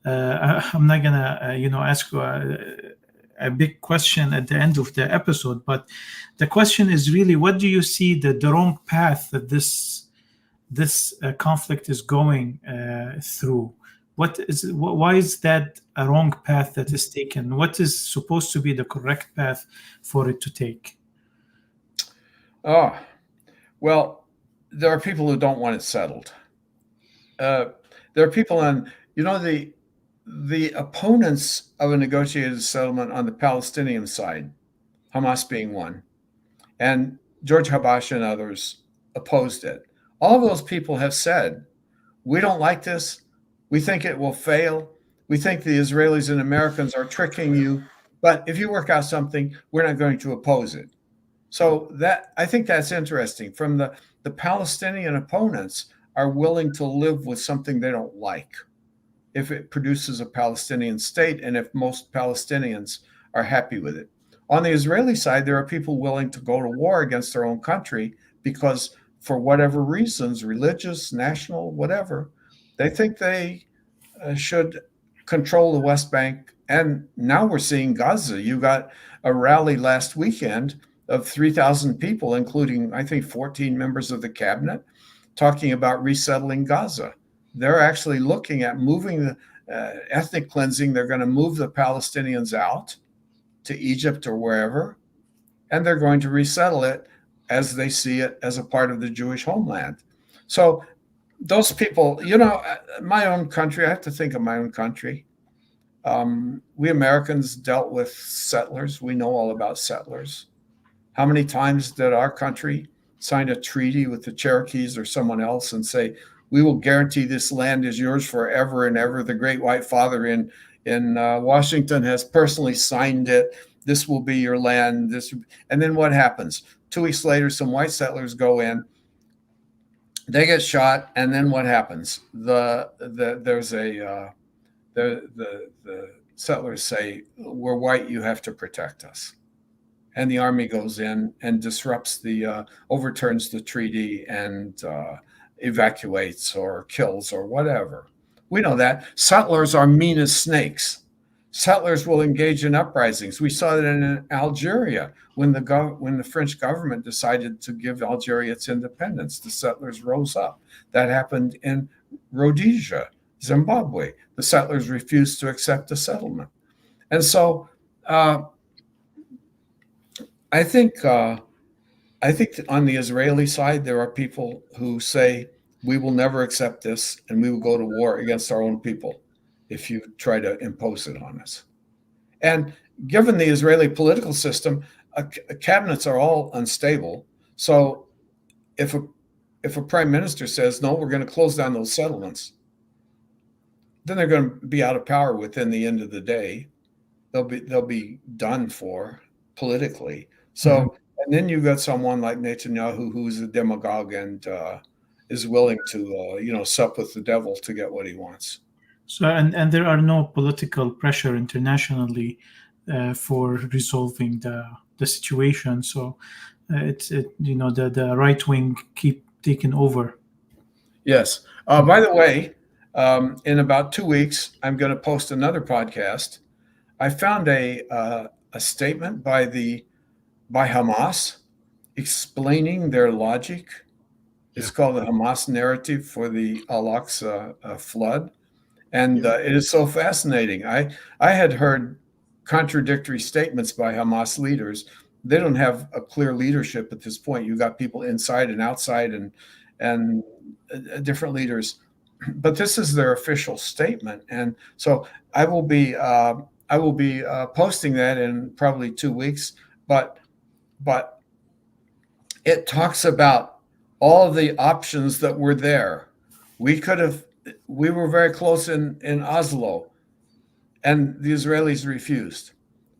I'm not gonna ask you a big question at the end of the episode, but the question is really, what do you see the wrong path that this conflict is going through? Why is that a wrong path that is taken? What is supposed to be the correct path for it to take? Oh, well, there are people who don't want it settled. There are people on, the opponents of a negotiated settlement on the Palestinian side, Hamas being one, and George Habash and others opposed it. All of those people have said, we don't like this. We think it will fail. We think the Israelis and Americans are tricking you, but if you work out something, we're not going to oppose it. So that I think that's interesting. From the Palestinian opponents are willing to live with something they don't like if it produces a Palestinian state and if most Palestinians are happy with it. On the Israeli side, there are people willing to go to war against their own country because, for whatever reasons, religious, national, whatever, they think they should control the West Bank. And now we're seeing Gaza. You got a rally last weekend of 3,000 people, including, I think, 14 members of the cabinet, talking about resettling Gaza. They're actually looking at moving the ethnic cleansing. They're going to move the Palestinians out to Egypt or wherever, and they're going to resettle it as they see it as a part of the Jewish homeland. So those people, my own country, I have to think of my own country. We Americans dealt with settlers. We know all about settlers. How many times did our country sign a treaty with the Cherokees or someone else and say, we will guarantee this land is yours forever and ever. The Great White Father in Washington has personally signed it. This will be your land. And then what happens? 2 weeks later, some white settlers go in. They get shot, and then what happens? The settlers say, "We're white. You have to protect us." And the army goes in and disrupts overturns the treaty and evacuates or kills or whatever. We know that. Settlers are mean as snakes. Settlers will engage in uprisings. We saw that in Algeria when the French government decided to give Algeria its independence. The settlers rose up. That happened in Rhodesia, Zimbabwe. The settlers refused to accept the settlement. And so I think on the Israeli side, there are people who say, we will never accept this, and we will go to war against our own people if you try to impose it on us. And given the Israeli political system, cabinets are all unstable. So if a prime minister says, no, we're going to close down those settlements, then they're going to be out of power within the end of the day. They'll be done for politically. So, and then you've got someone like Netanyahu, who's a demagogue and is willing to, sup with the devil to get what he wants. So, and there are no political pressure internationally for resolving the situation. So, the right wing keep taking over. Yes. By the way, in about 2 weeks, I'm going to post another podcast. I found a statement by Hamas explaining their logic. It's called the Hamas narrative for the Al-Aqsa flood. And it is so fascinating. I had heard contradictory statements by Hamas leaders. They don't have a clear leadership at this point. You got people inside and outside and different leaders. But this is their official statement. And so I will be posting that in probably 2 weeks. But it talks about all of the options that were there. We were very close in Oslo, and the Israelis refused.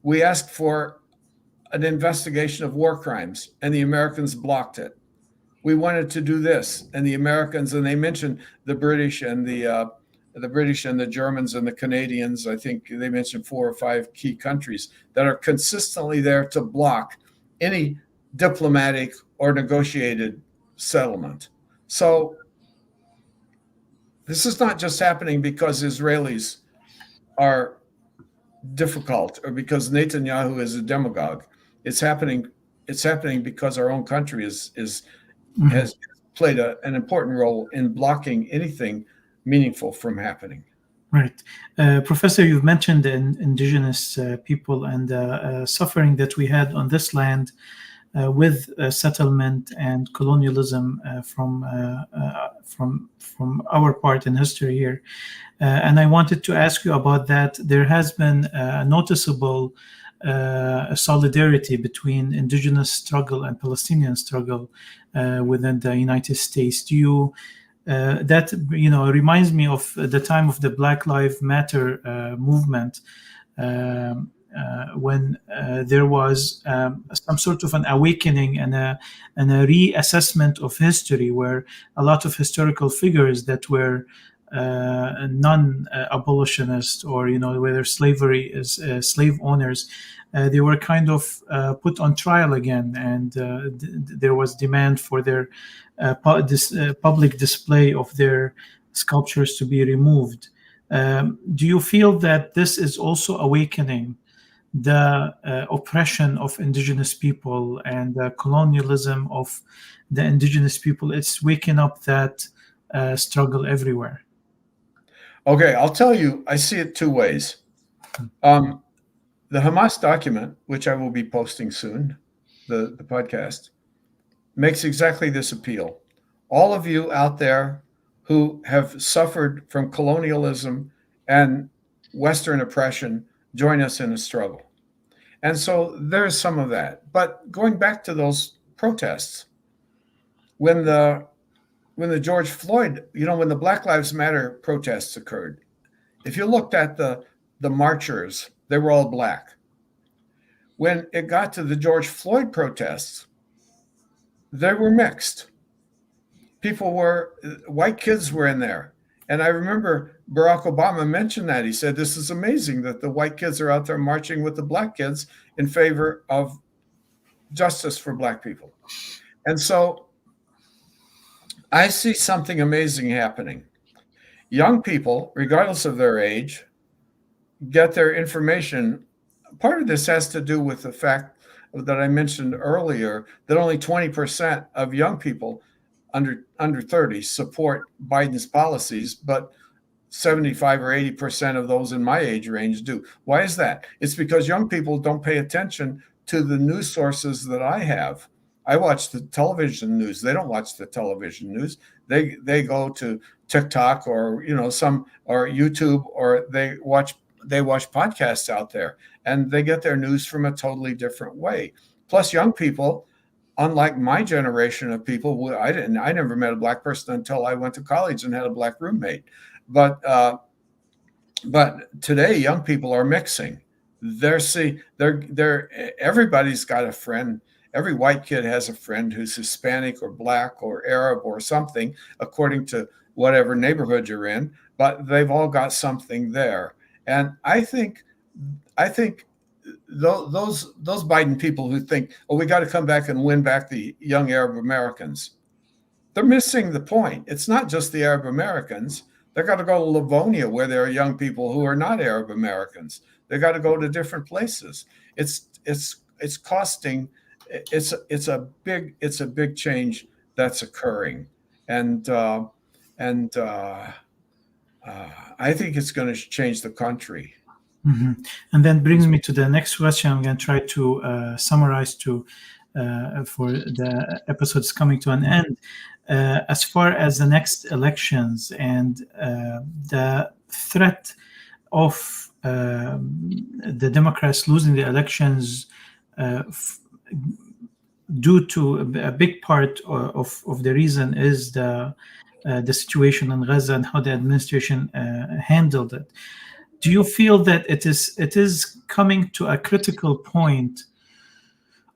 We asked for an investigation of war crimes, and the Americans blocked it. We wanted to do this, and the Americans, and they mentioned the British and the Germans and the Canadians. I think they mentioned 4 or 5 key countries that are consistently there to block any diplomatic or negotiated settlement. So this is not just happening because Israelis are difficult or because Netanyahu is a demagogue. It's happening because our own country has played an important role in blocking anything meaningful from happening. Right. Professor, you've mentioned the indigenous people and suffering that we had on this land with settlement and colonialism from our part in history here. And I wanted to ask you about that. There has been a noticeable solidarity between indigenous struggle and Palestinian struggle within the United States. Do that reminds me of the time of the Black Lives Matter movement, when there was some sort of an awakening and a reassessment of history, where a lot of historical figures that were non-abolitionist, or whether slavery is slave owners, they were kind of put on trial again, and there was demand for their public display of their sculptures to be removed. Do you feel that this is also awakening the oppression of indigenous people and the colonialism of the indigenous people? It's waking up that struggle everywhere. Okay, I'll tell you, I see it two ways. The Hamas document, which I will be posting soon, the podcast, makes exactly this appeal. All of you out there who have suffered from colonialism and Western oppression, join us in a struggle. And so there's some of that. But going back to those protests, when the George Floyd, when the Black Lives Matter protests occurred, if you looked at the marchers, they were all black. When it got to the George Floyd protests, they were mixed. White kids were in there. And I remember Barack Obama mentioned that. He said, this is amazing that the white kids are out there marching with the black kids in favor of justice for black people. And so I see something amazing happening. Young people, regardless of their age, get their information. Part of this has to do with the fact that I mentioned earlier, that only 20% of young people under 30 support Biden's policies, but 75 or 80% of those in my age range do. Why is that? It's because young people don't pay attention to the news sources that I have. I watch the television news. They don't watch the television news. They go to TikTok or or YouTube, or they watch podcasts out there, and they get their news from a totally different way. Plus, young people, unlike my generation of people, I never met a black person until I went to college and had a black roommate. But today, young people are mixing. Everybody's got a friend. Every white kid has a friend who's Hispanic or black or Arab or something, according to whatever neighborhood you're in. But they've all got something there. And I think those Biden people who think, oh, we got to come back and win back the young Arab Americans, they're missing the point. It's not just the Arab Americans. They got to go to Livonia, where there are young people who are not Arab Americans. They got to go to different places. It's costing. It's a big change that's occurring, and I think it's going to change the country. Mm-hmm. And then brings me to the next question. I'm going to try to summarize for the episodes coming to an end. As far as the next elections and the threat of the Democrats losing the elections due to a big part of the reason is the situation in Gaza and how the administration handled it. Do you feel that it is coming to a critical point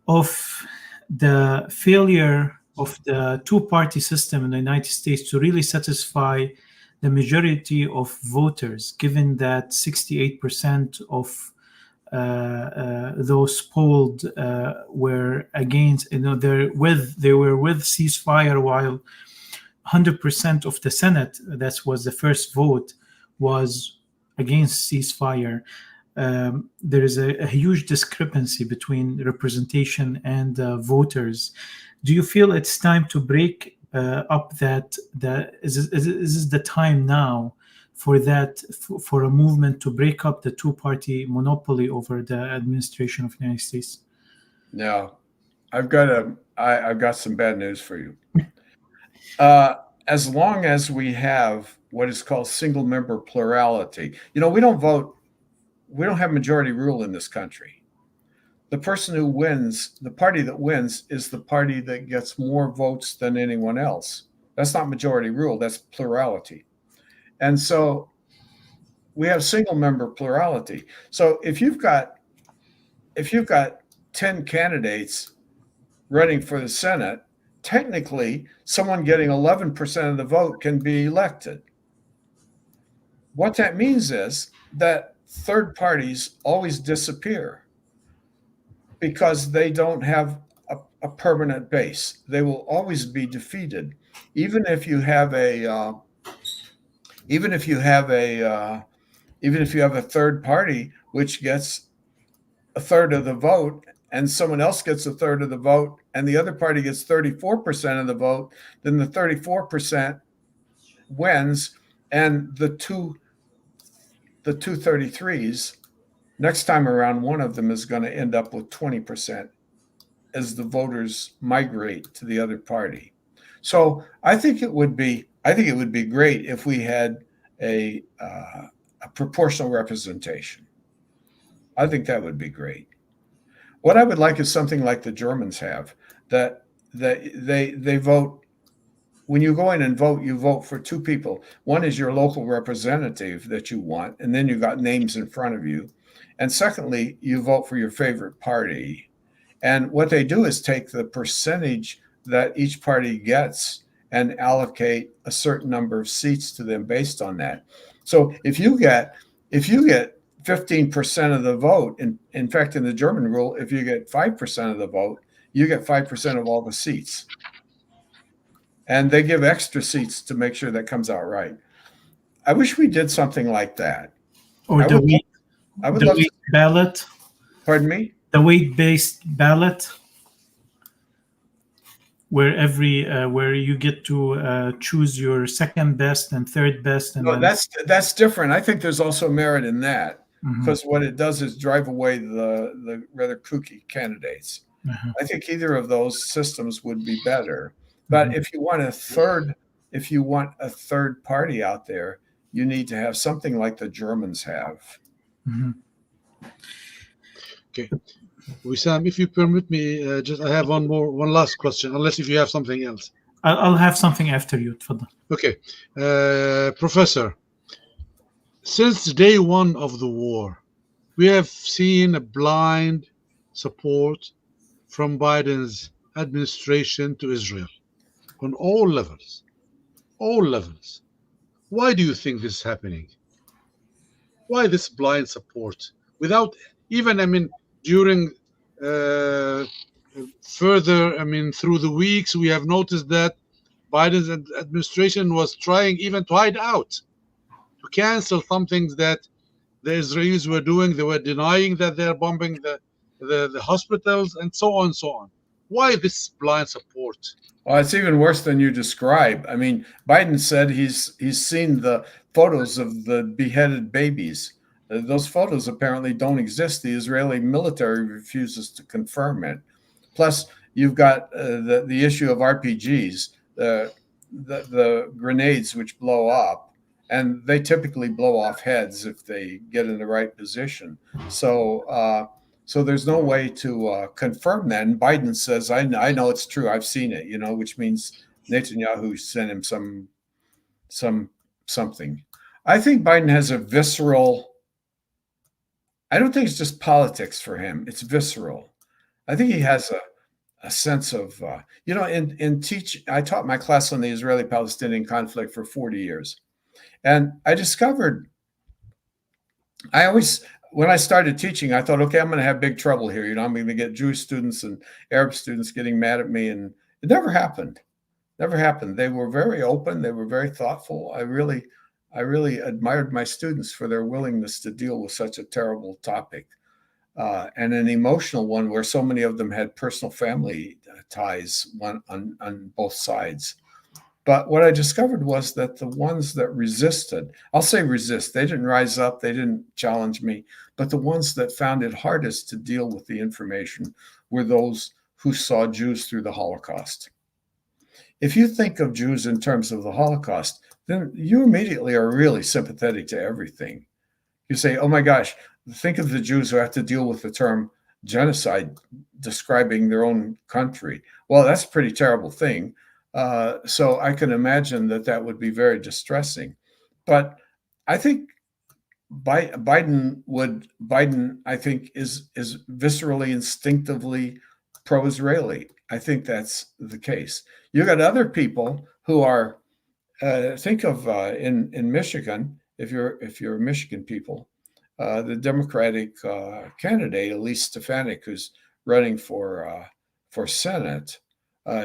of the failure of the two-party system in the United States to really satisfy the majority of voters, given that 68% of those polled were against, they were with ceasefire, while 100% of the Senate, that was the first vote, was against ceasefire. There is a huge discrepancy between representation and voters. Do you feel it's time to break up is this the time now for a movement to break up the two-party monopoly over the administration of the United States? No, I've got some bad news for you. As long as we have what is called single member plurality, we don't vote. We don't have majority rule in this country. The person who wins, the party that wins, is the party that gets more votes than anyone else. That's not majority rule, that's plurality. And so we have single member plurality. So if you've got 10 candidates running for the Senate, technically someone getting 11% of the vote can be elected. What that means is that third parties always disappear because they don't have a permanent base. They will always be defeated, even if you have a third party which gets a third of the vote, and someone else gets a third of the vote, and the other party gets 34% of the vote. Then the 34% wins, and the two 33s. Next time around, one of them is going to end up with 20% as the voters migrate to the other party. So I think it would be great if we had a proportional representation. I think that would be great. What I would like is something like the Germans have, that they vote. When you go in and vote, you vote for two people. One is your local representative that you want, and then you've got names in front of you. And secondly, you vote for your favorite party. And what they do is take the percentage that each party gets and allocate a certain number of seats to them based on that. So if you get 15% of the vote, in fact, in the German rule, if you get 5% of the vote, you get 5% of all the seats. And they give extra seats to make sure that comes out right. I wish we did something like that. Or I the would love weight to. ballot. Pardon me? The weight-based ballot, where where you get to choose your second best and third best, and No, then... that's different. I think there's also merit in that, Mhm. because what it does is drive away the rather kooky candidates. Uh-huh. I think either of those systems would be better. But if you want a third party out there, you need to have something like the Germans have. Mhm. Okay. Wissam, if you permit me, I have one last question, unless if you have something else. I'll have something after you. تفضل. Okay. Professor, since day one of the war, we have seen a blind support from Biden's administration to Israel on all levels. All levels. Why do you think this is happening? Why this blind support? Without even, during further, through the weeks, we have noticed that Biden's administration was trying even to hide out, to cancel some things that the Israelis were doing. They were denying that they're bombing the hospitals and so on and so on. Why this blind support? Well, it's even worse than you describe. I mean, Biden said he's seen the photos of the beheaded babies. Those photos apparently don't exist. The Israeli military refuses to confirm it. Plus, you've got the issue of RPGs, the grenades which blow up, and they typically blow off heads if they get in the right position. So there's no way to confirm that. And Biden says, I know it's true. I've seen it, which means Netanyahu sent him something. I think Biden has a visceral, I don't think it's just politics for him. It's visceral. I think he has a sense of, I taught my class on the Israeli-Palestinian conflict for 40 years. And I discovered, when I started teaching, I thought, okay, I'm going to have big trouble here. I'm going to get Jewish students and Arab students getting mad at me. And it never happened. Never happened. They were very open. They were very thoughtful. I really admired my students for their willingness to deal with such a terrible topic, and an emotional one where so many of them had personal family ties on both sides. But what I discovered was that the ones that resisted, I'll say resist, they didn't rise up, they didn't challenge me, but the ones that found it hardest to deal with the information were those who saw Jews through the Holocaust. If you think of Jews in terms of the Holocaust, then you immediately are really sympathetic to everything. You say, oh my gosh, think of the Jews who have to deal with the term genocide describing their own country. Well, that's a pretty terrible thing. So I can imagine that that would be very distressing. But I think Biden, I think, is viscerally, instinctively pro-Israeli. I think that's the case. You got other people who are think of in Michigan, if you're Michigan people, the Democratic candidate Elise Stefanik, who's running for Senate.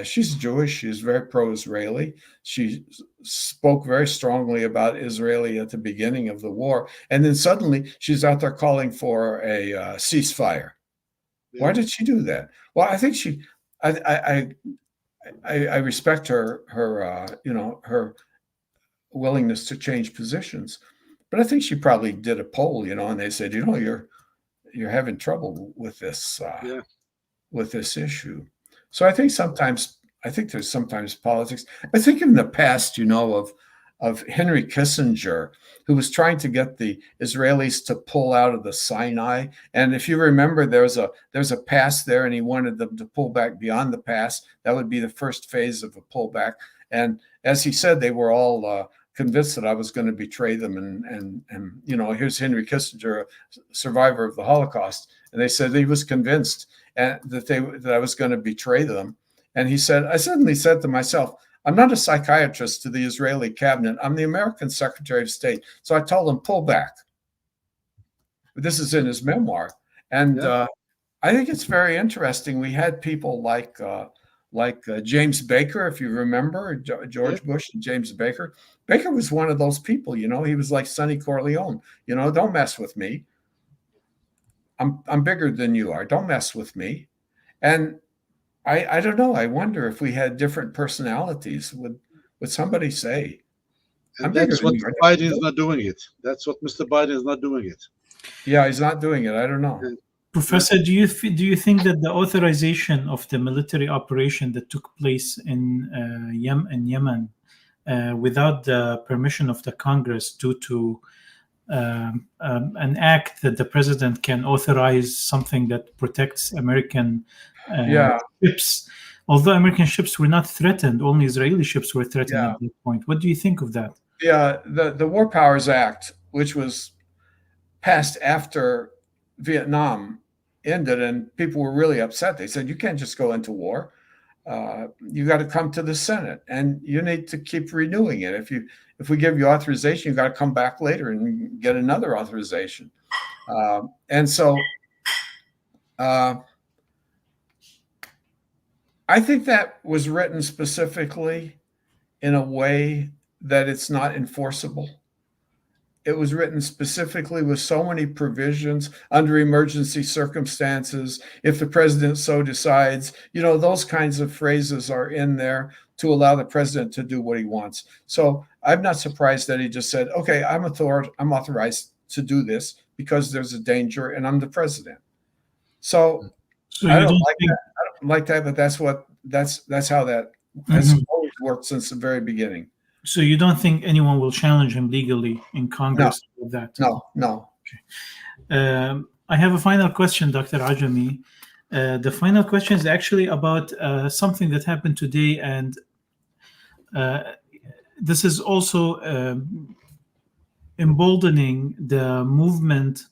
She's Jewish. She's very pro-Israeli. She spoke very strongly about Israeli at the beginning of the war, and then suddenly she's out there calling for a ceasefire. Yeah. Why did she do that? Well, I think she. I respect her her willingness to change positions, but I think she probably did a poll, and they said, you're having trouble with this Yeah. with this issue. So I think there's sometimes politics. I think in the past, of Henry Kissinger, who was trying to get the Israelis to pull out of the Sinai. And if you remember, there's a pass there, and he wanted them to pull back beyond the pass. That would be the first phase of a pullback. And as he said, they were all convinced that I was going to betray them. And here's Henry Kissinger, a survivor of the Holocaust, and they said he was convinced that I was going to betray them. And he said, I suddenly said to myself, I'm not a psychiatrist to the Israeli cabinet. I'm the American Secretary of State. So I told him, pull back. This is in his memoir. And I think it's very interesting. We had people like James Baker, if you remember, George Bush and James Baker. Baker was one of those people, he was like Sonny Corleone, don't mess with me. I'm bigger than you are. Don't mess with me. And I don't know. I wonder if we had different personalities. Would somebody say? And that's what Biden is not doing it. That's what Mr. Biden is not doing it. Yeah, he's not doing it. I don't know. Professor, do you think that the authorization of the military operation that took place in Yemen without the permission of the Congress, due to an act that the president can authorize something that protects American ships, although American ships were not threatened, only Israeli ships were threatened at that point. What do you think of that? Yeah, the War Powers Act, which was passed after Vietnam ended and people were really upset. They said, you can't just go into war. You got to come to the Senate and you need to keep renewing it. If we give you authorization, you got to come back later and get another authorization. And so I think that was written specifically in a way that it's not enforceable. It was written specifically with so many provisions under emergency circumstances. If the president so decides, those kinds of phrases are in there to allow the president to do what he wants. So I'm not surprised that he just said, okay, I'm authorized to do this because there's a danger and I'm the president. So I don't like that. I don't like that, but that's how that has always worked since the very beginning. So you don't think anyone will challenge him legally in Congress with that? No. Okay. I have a final question, Dr. Ajami. The final question is actually about something that happened today, and this is also emboldening the movement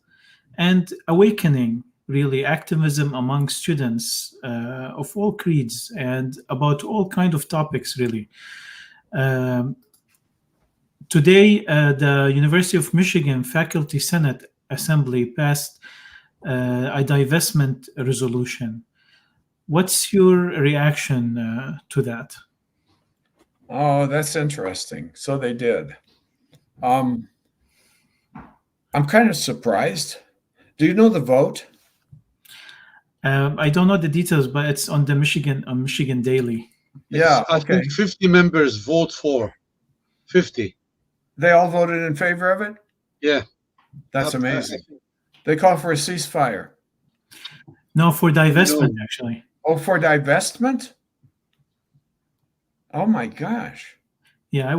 and awakening, really, activism among students of all creeds and about all kinds of topics, really. Today, the University of Michigan Faculty Senate Assembly passed a divestment resolution. What's your reaction to that? Oh, that's interesting. So they did. I'm kind of surprised. Do you know the vote? I don't know the details, but it's on the Michigan Daily. Yeah, I think 50 members vote for. 50. They all voted in favor of it? Yeah. That's amazing. They call for a ceasefire. No, for divestment, actually. Oh, for divestment? Oh my gosh. Yeah,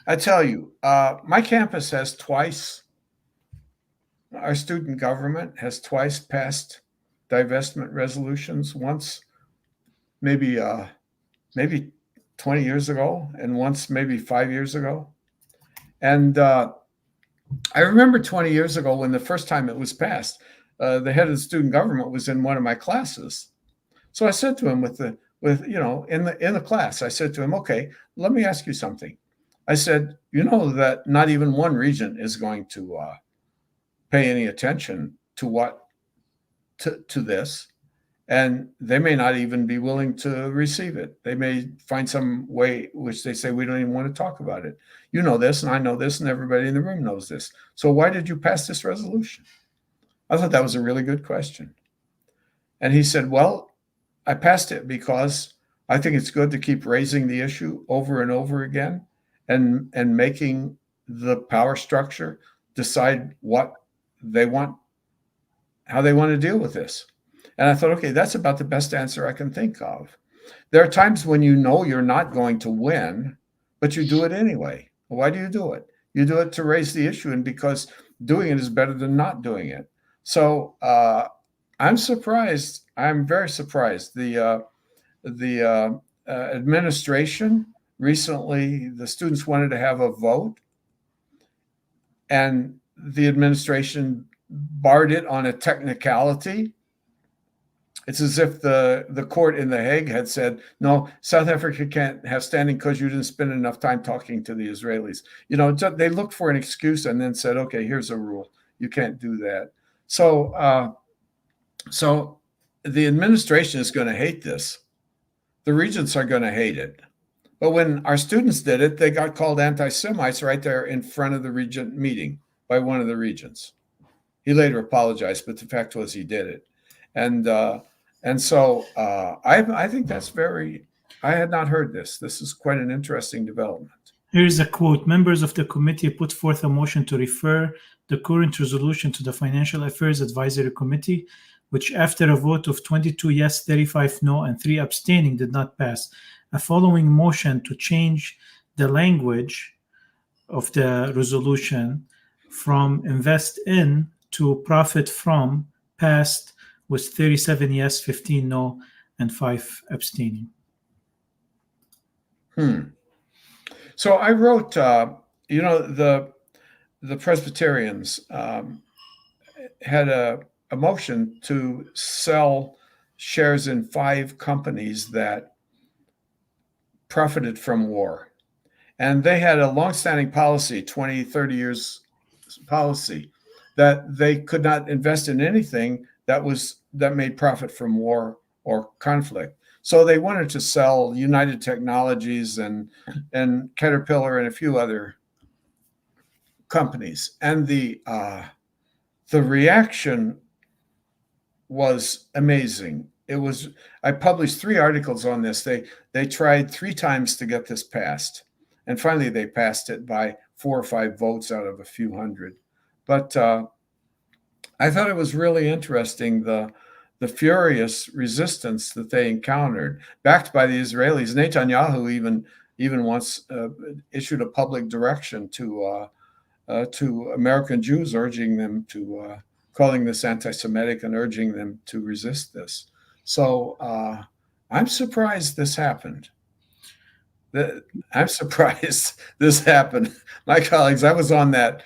I tell you, my campus has twice, our student government has twice passed divestment resolutions. Once, maybe maybe 20 years ago, and once maybe 5 years ago. And I remember 20 years ago when the first time it was passed, the head of the student government was in one of my classes. So I said to him in the class, I said to him, okay, let me ask you something. I said, you know that not even one region is going to pay any attention to this, and they may not even be willing to receive it. They may find some way which they say we don't even want to talk about it. You know this, and I know this, and everybody in the room knows this. So why did you pass this resolution? I thought that was a really good question. And he said, well, I passed it because I think it's good to keep raising the issue over and over again and making the power structure decide what they want, how they want to deal with this. And I thought, okay, that's about the best answer I can think of. There are times when you know you're not going to win, but you do it anyway. Why do you do it? You do it to raise the issue, and because doing it is better than not doing it. So I'm surprised. I'm very surprised. The administration recently, the students wanted to have a vote, and the administration barred it on a technicality. It's as if the court in The Hague had said, no, South Africa can't have standing because you didn't spend enough time talking to the Israelis. You know, they looked for an excuse and then said, okay, here's a rule. You can't do that. So the administration is going to hate this. The regents are going to hate it. But when our students did it, they got called anti-Semites right there in front of the regent meeting by one of the regents. He later apologized, but the fact was he did it. And so I think that's I had not heard this. This is quite an interesting development. Here's a quote. Members of the committee put forth a motion to refer the current resolution to the Financial Affairs Advisory Committee, which after a vote of 22 yes, 35 no, and 3 abstaining did not pass. A following motion to change the language of the resolution from invest in to profit from passed with 37 yes, 15 no, and 5 abstaining. So I wrote, the Presbyterians had a motion to sell shares in 5 companies that profited from war. And they had a longstanding policy, 20, 30 years policy, that they could not invest in anything that made profit from war or conflict. So they wanted to sell United Technologies and Caterpillar and a few other companies. And the reaction was amazing. I published 3 articles on this. They tried 3 times to get this passed. And finally they passed it by 4 or 5 votes out of a few hundred. But I thought it was really interesting, the furious resistance that they encountered, backed by the Israelis. Netanyahu even once issued a public direction to American Jews, urging them to calling this anti-Semitic and urging them to resist this. So I'm surprised this happened. I'm surprised this happened. My colleagues, I was on that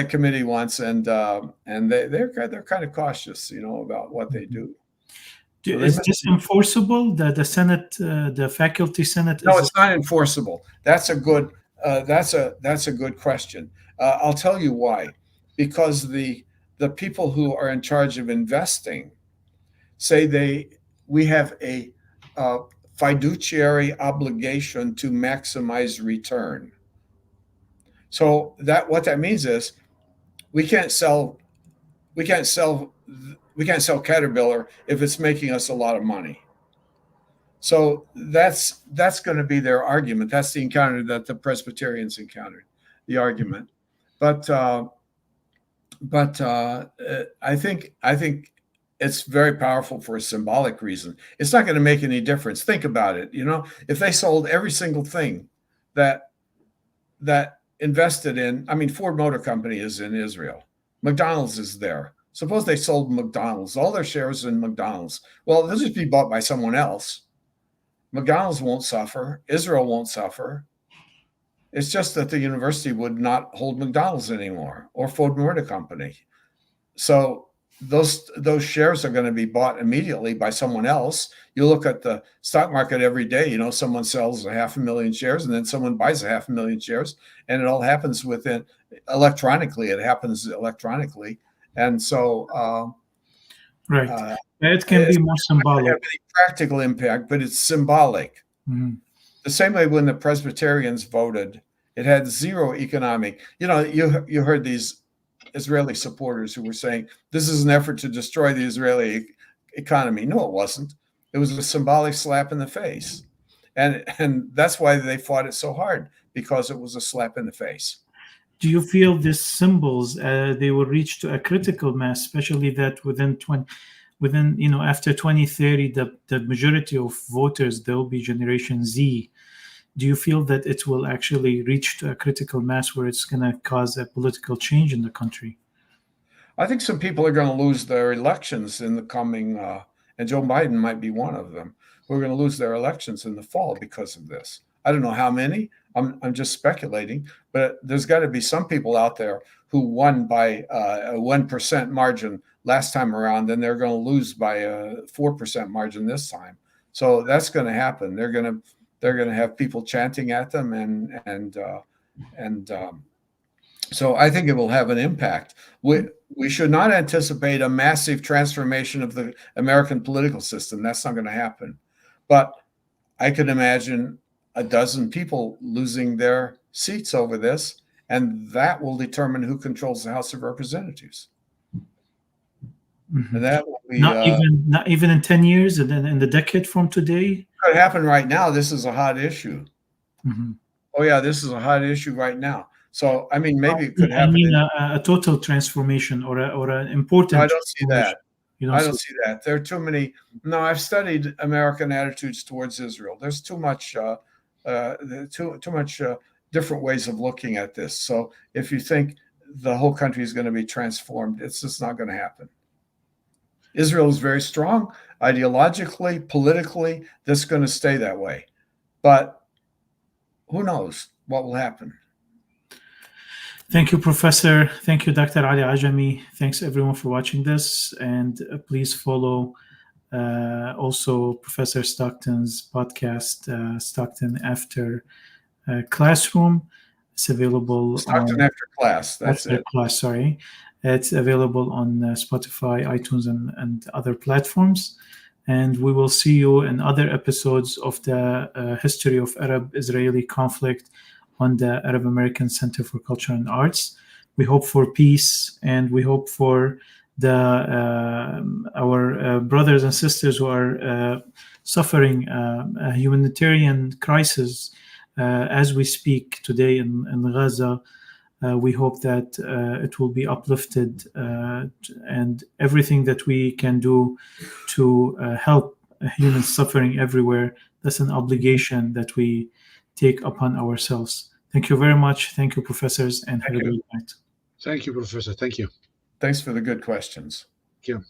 committee once, and they're kind of cautious, about what they do. Is this enforceable? The Senate, the faculty Senate? No, it's not enforceable. That's a good question. I'll tell you why. Because the people who are in charge of investing say we have a fiduciary obligation to maximize return. So what that means is we can't sell Caterpillar if it's making us a lot of money. So that's going to be their argument. That's the encounter that the Presbyterians encountered, the argument. But I think it's very powerful for a symbolic reason. It's not going to make any difference. Think about it. If they sold every single thing that invested in, Ford Motor Company is in Israel. McDonald's is there. Suppose they sold McDonald's, all their shares in McDonald's. Well, they'll just be bought by someone else. McDonald's won't suffer. Israel won't suffer. It's just that the university would not hold McDonald's anymore or Ford Motor Company. So those shares are going to be bought immediately by someone else. You look at the stock market every day, you know, someone sells 500,000 shares and then someone buys 500,000 shares, and it all happens within electronically. It happens electronically. And so right. It can be more symbolic. Have any practical impact, but it's symbolic. Mm-hmm. The same way when the Presbyterians voted, it had zero economic. You know, you heard these Israeli supporters who were saying this is an effort to destroy the Israeli economy. No, it wasn't. It was a symbolic slap in the face, and that's why they fought it so hard, because it was a slap in the face. Do you feel these symbols they will reach to a critical mass, especially that within after 2030 the majority of voters, there will be Generation Z? Do you feel that it will actually reach to a critical mass where it's going to cause a political change in the country? I think some people are going to lose their elections in the coming, and Joe Biden might be one of them, who are going to lose their elections in the fall because of this. I don't know how many. I'm just speculating, but there's got to be some people out there who won by a 1% margin last time around, and they're going to lose by a 4% margin this time. So that's going to happen. They're going to have people chanting at them, and so I think it will have an impact. We should not anticipate a massive transformation of the American political system. That's not going to happen. But I could imagine a dozen people losing their seats over this, and that will determine who controls the House of Representatives. Mm-hmm. And that will be not even in 10 years, and then in the decade from today. It could happen right now. This is a hot issue. Mm-hmm. Oh yeah, this is a hot issue right now. So I mean, maybe it could happen. I mean, a total transformation or an important. No, I don't see that. I don't see that. There are too many. No, I've studied American attitudes towards Israel. There's too much, different ways of looking at this. So if you think the whole country is going to be transformed, it's just not going to happen. Israel is very strong ideologically, politically. That's going to stay that way. But who knows what will happen? Thank you, Professor. Thank you, Dr. Ali Ajami. Thanks, everyone, for watching this. And please follow also Professor Stockton's podcast, Stockton After Classroom. It's available Stockton After Class. That's After it. Class, sorry. It's available on Spotify, iTunes, and other platforms. And we will see you in other episodes of the history of Arab-Israeli conflict on the Arab American Center for Culture and Arts. We hope for peace, and we hope for our brothers and sisters who are suffering a humanitarian crisis as we speak today in Gaza. We hope that it will be uplifted, and everything that we can do to help humans suffering everywhere, that's an obligation that we take upon ourselves. Thank you very much. Thank you, professors, and have a good night. Thank you, Professor. Thank you. Thanks for the good questions. Thank you.